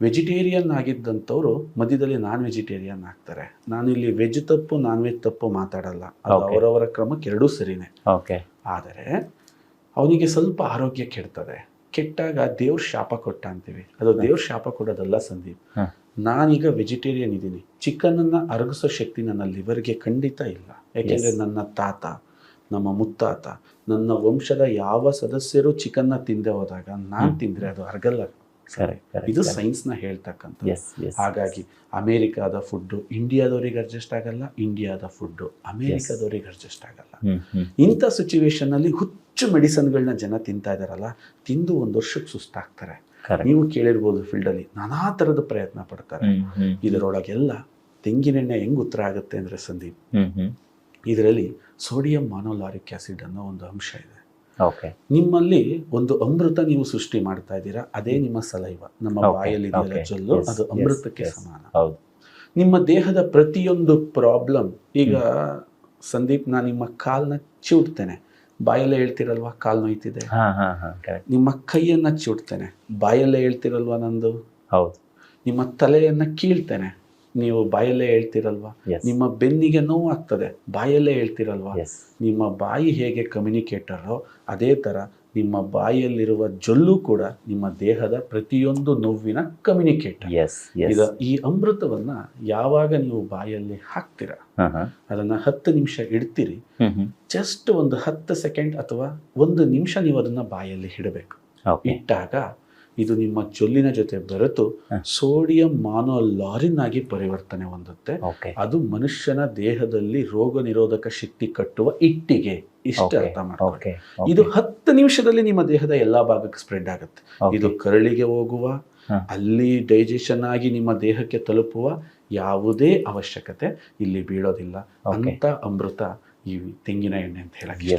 ವೆಜಿಟೇರಿಯನ್ ಆಗಿದ್ದಂಥವ್ರು ಮಧ್ಯದಲ್ಲಿ ನಾನ್ ವೆಜಿಟೇರಿಯನ್ ಆಗ್ತಾರೆ. ನಾನು ಇಲ್ಲಿ ವೆಜ್ ತಪ್ಪು ನಾನ್ ವೆಜ್ ತಪ್ಪು ಮಾತಾಡಲ್ಲ, ಅದು ಅವರವರ ಕ್ರಮಕ್ಕೆ ಎರಡೂ ಸರಿನೇ. ಆದರೆ ಅವನಿಗೆ ಸ್ವಲ್ಪ ಆರೋಗ್ಯ ಕೆಡ್ತದೆ, ಕೆಟ್ಟಾಗ ದೇವ್ರ ಶಾಪ ಕೊಟ್ಟ ಅಂತೀವಿ. ಅದು ದೇವ್ರ ಶಾಪ ಕೊಡೋದಲ್ಲ ಸಂದೀಪ್. ನಾನೀಗ ವೆಜಿಟೇರಿಯನ್ ಇದ್ದೀನಿ, ಚಿಕನ್ನ ಅರಗಿಸೋ ಶಕ್ತಿ ನನ್ನ ಲಿವರ್ಗೆ ಖಂಡಿತ ಇಲ್ಲ. ಯಾಕೆಂದ್ರೆ ನನ್ನ ತಾತ, ನಮ್ಮ ಮುತ್ತಾತ, ನನ್ನ ವಂಶದ ಯಾವ ಸದಸ್ಯರು ಚಿಕನ್ನ ತಿಂದೆ ಹೋದಾಗ ನಾನು ತಿಂದ್ರೆ ಅದು ಅರಗಲ್ಲ. ಇದು ಸೈನ್ಸ್ನ ಹೇಳ್ತಕ್ಕಂಥ. ಹಾಗಾಗಿ ಅಮೇರಿಕಾದ ಫುಡ್ಡು ಇಂಡಿಯಾದವ್ರಿಗೆ ಅಡ್ಜಸ್ಟ್ ಆಗಲ್ಲ, ಇಂಡಿಯಾದ ಫುಡ್ಡು ಅಮೇರಿಕಾದವ್ರಿಗೆ ಅಡ್ಜಸ್ಟ್ ಆಗಲ್ಲ. ಇಂಥ ಸಿಚುವೇಶನ್ ಅಲ್ಲಿ ಹುಚ್ಚು ಮೆಡಿಸನ್ಗಳನ್ನ ಜನ ತಿಂತಾ ಇದಾರಲ್ಲ, ತಿಂದು 1 ವರ್ಷಕ್ಕೆ ಸುಸ್ತಾಗ್ತಾರೆ. ನೀವು ಕೇಳಿರ್ಬೋದು, ಫೀಲ್ಡಲ್ಲಿ ನಾನಾ ಥರದ ಪ್ರಯತ್ನ ಪಡ್ತಾರೆ. ಇದರೊಳಗೆಲ್ಲ ತೆಂಗಿನೆಣ್ಣೆ ಹೆಂಗ್ ಉತ್ತರ ಆಗುತ್ತೆ ಅಂದ್ರೆ ಸಂದೀಪ್, ಇದರಲ್ಲಿ ಸೋಡಿಯಂ ಮಾನೋಲಾರಿಕ್ ಆಸಿಡ್ ಅನ್ನೋ ಒಂದು ಅಂಶ ಇದೆ. ನಿಮ್ಮಲ್ಲಿ ಒಂದು ಅಮೃತ ನೀವು ಸೃಷ್ಟಿ ಮಾಡ್ತಾ ಇದ್ದೀರಾ, ಅದೇ ನಿಮ್ಮ ಸಲೈವ, ನಮ್ಮ ಬಾಯಲ್ಲಿ ಜೊಲ್ಲು, ಅದು ಅಮೃತಕ್ಕೆ ಸಮಾನ. ನಿಮ್ಮ ದೇಹದ ಪ್ರತಿಯೊಂದು ಪ್ರಾಬ್ಲಮ್, ಈಗ ಸಂದೀಪ್ ನಾನು ನಿಮ್ಮ ಕಾಲ್ನ ಚಿವುಡ್ತೇನೆ, ಬಾಯಲ್ಲೇ ಹೇಳ್ತಿರಲ್ವಾ ಕಾಲ್ ನೋಯ್ತಿದೆ. ನಿಮ್ಮ ಕೈಯನ್ನ ಚಿವುಡ್ತೇನೆ, ಬಾಯಲ್ಲೇ ಹೇಳ್ತಿರಲ್ವಾ ನಂದು. ನಿಮ್ಮ ತಲೆಯನ್ನ ಕೀಳ್ತೇನೆ, ನೀವು ಬಾಯಲ್ಲೇ ಹೇಳ್ತಿರಲ್ವಾ. ನಿಮ್ಮ ಬೆನ್ನಿಗೆ ನೋವು ಆಗ್ತದೆ, ಬಾಯಲ್ಲೇ ಹೇಳ್ತಿರಲ್ವಾ. ನಿಮ್ಮ ಬಾಯಿ ಹೇಗೆ ಕಮ್ಯುನಿಕೇಟರೋ ಅದೇ ತರ ನಿಮ್ಮ ಬಾಯಲ್ಲಿರುವ ಜೊಲ್ಲು ಕೂಡ ನಿಮ್ಮ ದೇಹದ ಪ್ರತಿಯೊಂದು ನೋವಿನ ಕಮ್ಯುನಿಕೇಟರ್. ಈ ಅಮೃತವನ್ನ ಯಾವಾಗ ನೀವು ಬಾಯಲ್ಲಿ ಹಾಕ್ತೀರಾ, ಅದನ್ನ 10 ನಿಮಿಷ ಇಡ್ತೀರಿ. ಜಸ್ಟ್ ಒಂದು 10 ಸೆಕೆಂಡ್ ಅಥವಾ 1 ನಿಮಿಷ ನೀವು ಅದನ್ನ ಬಾಯಲ್ಲಿ ಇಡಬೇಕು. ಇಟ್ಟಾಗ ಇದು ನಿಮ್ಮ ಜೊಲ್ಲಿನ ಜೊತೆ ಬೆರೆತು ಸೋಡಿಯಂ ಮಾನೋಲಾರಿನ್ ಆಗಿ ಪರಿವರ್ತನೆ ಹೊಂದುತ್ತೆ. ಅದು ಮನುಷ್ಯನ ದೇಹದಲ್ಲಿ ರೋಗ ನಿರೋಧಕ ಶಕ್ತಿ ಕಟ್ಟುವ ಇಟ್ಟಿಗೆ. ಇಷ್ಟ ಅರ್ಥ ಮಾಡ್ಕೊಳ್ಳಿ. ಇದು 10 ನಿಮಿಷದಲ್ಲಿ ನಿಮ್ಮ ದೇಹದ ಎಲ್ಲಾ ಭಾಗಕ್ಕೆ ಸ್ಪ್ರೆಡ್ ಆಗುತ್ತೆ. ಇದು ಕರಳಿಗೆ ಹೋಗುವ, ಅಲ್ಲಿ ಡೈಜೆಷನ್ ಆಗಿ ನಿಮ್ಮ ದೇಹಕ್ಕೆ ತಲುಪುವ ಯಾವುದೇ ಅವಶ್ಯಕತೆ ಇಲ್ಲಿ ಬೀಳೋದಿಲ್ಲ. ಅಂತ ಅಮೃತ ಈ ತೆಂಗಿನ ಎಣ್ಣೆ ಅಂತ ಹೇಳಕ್ಕೆ.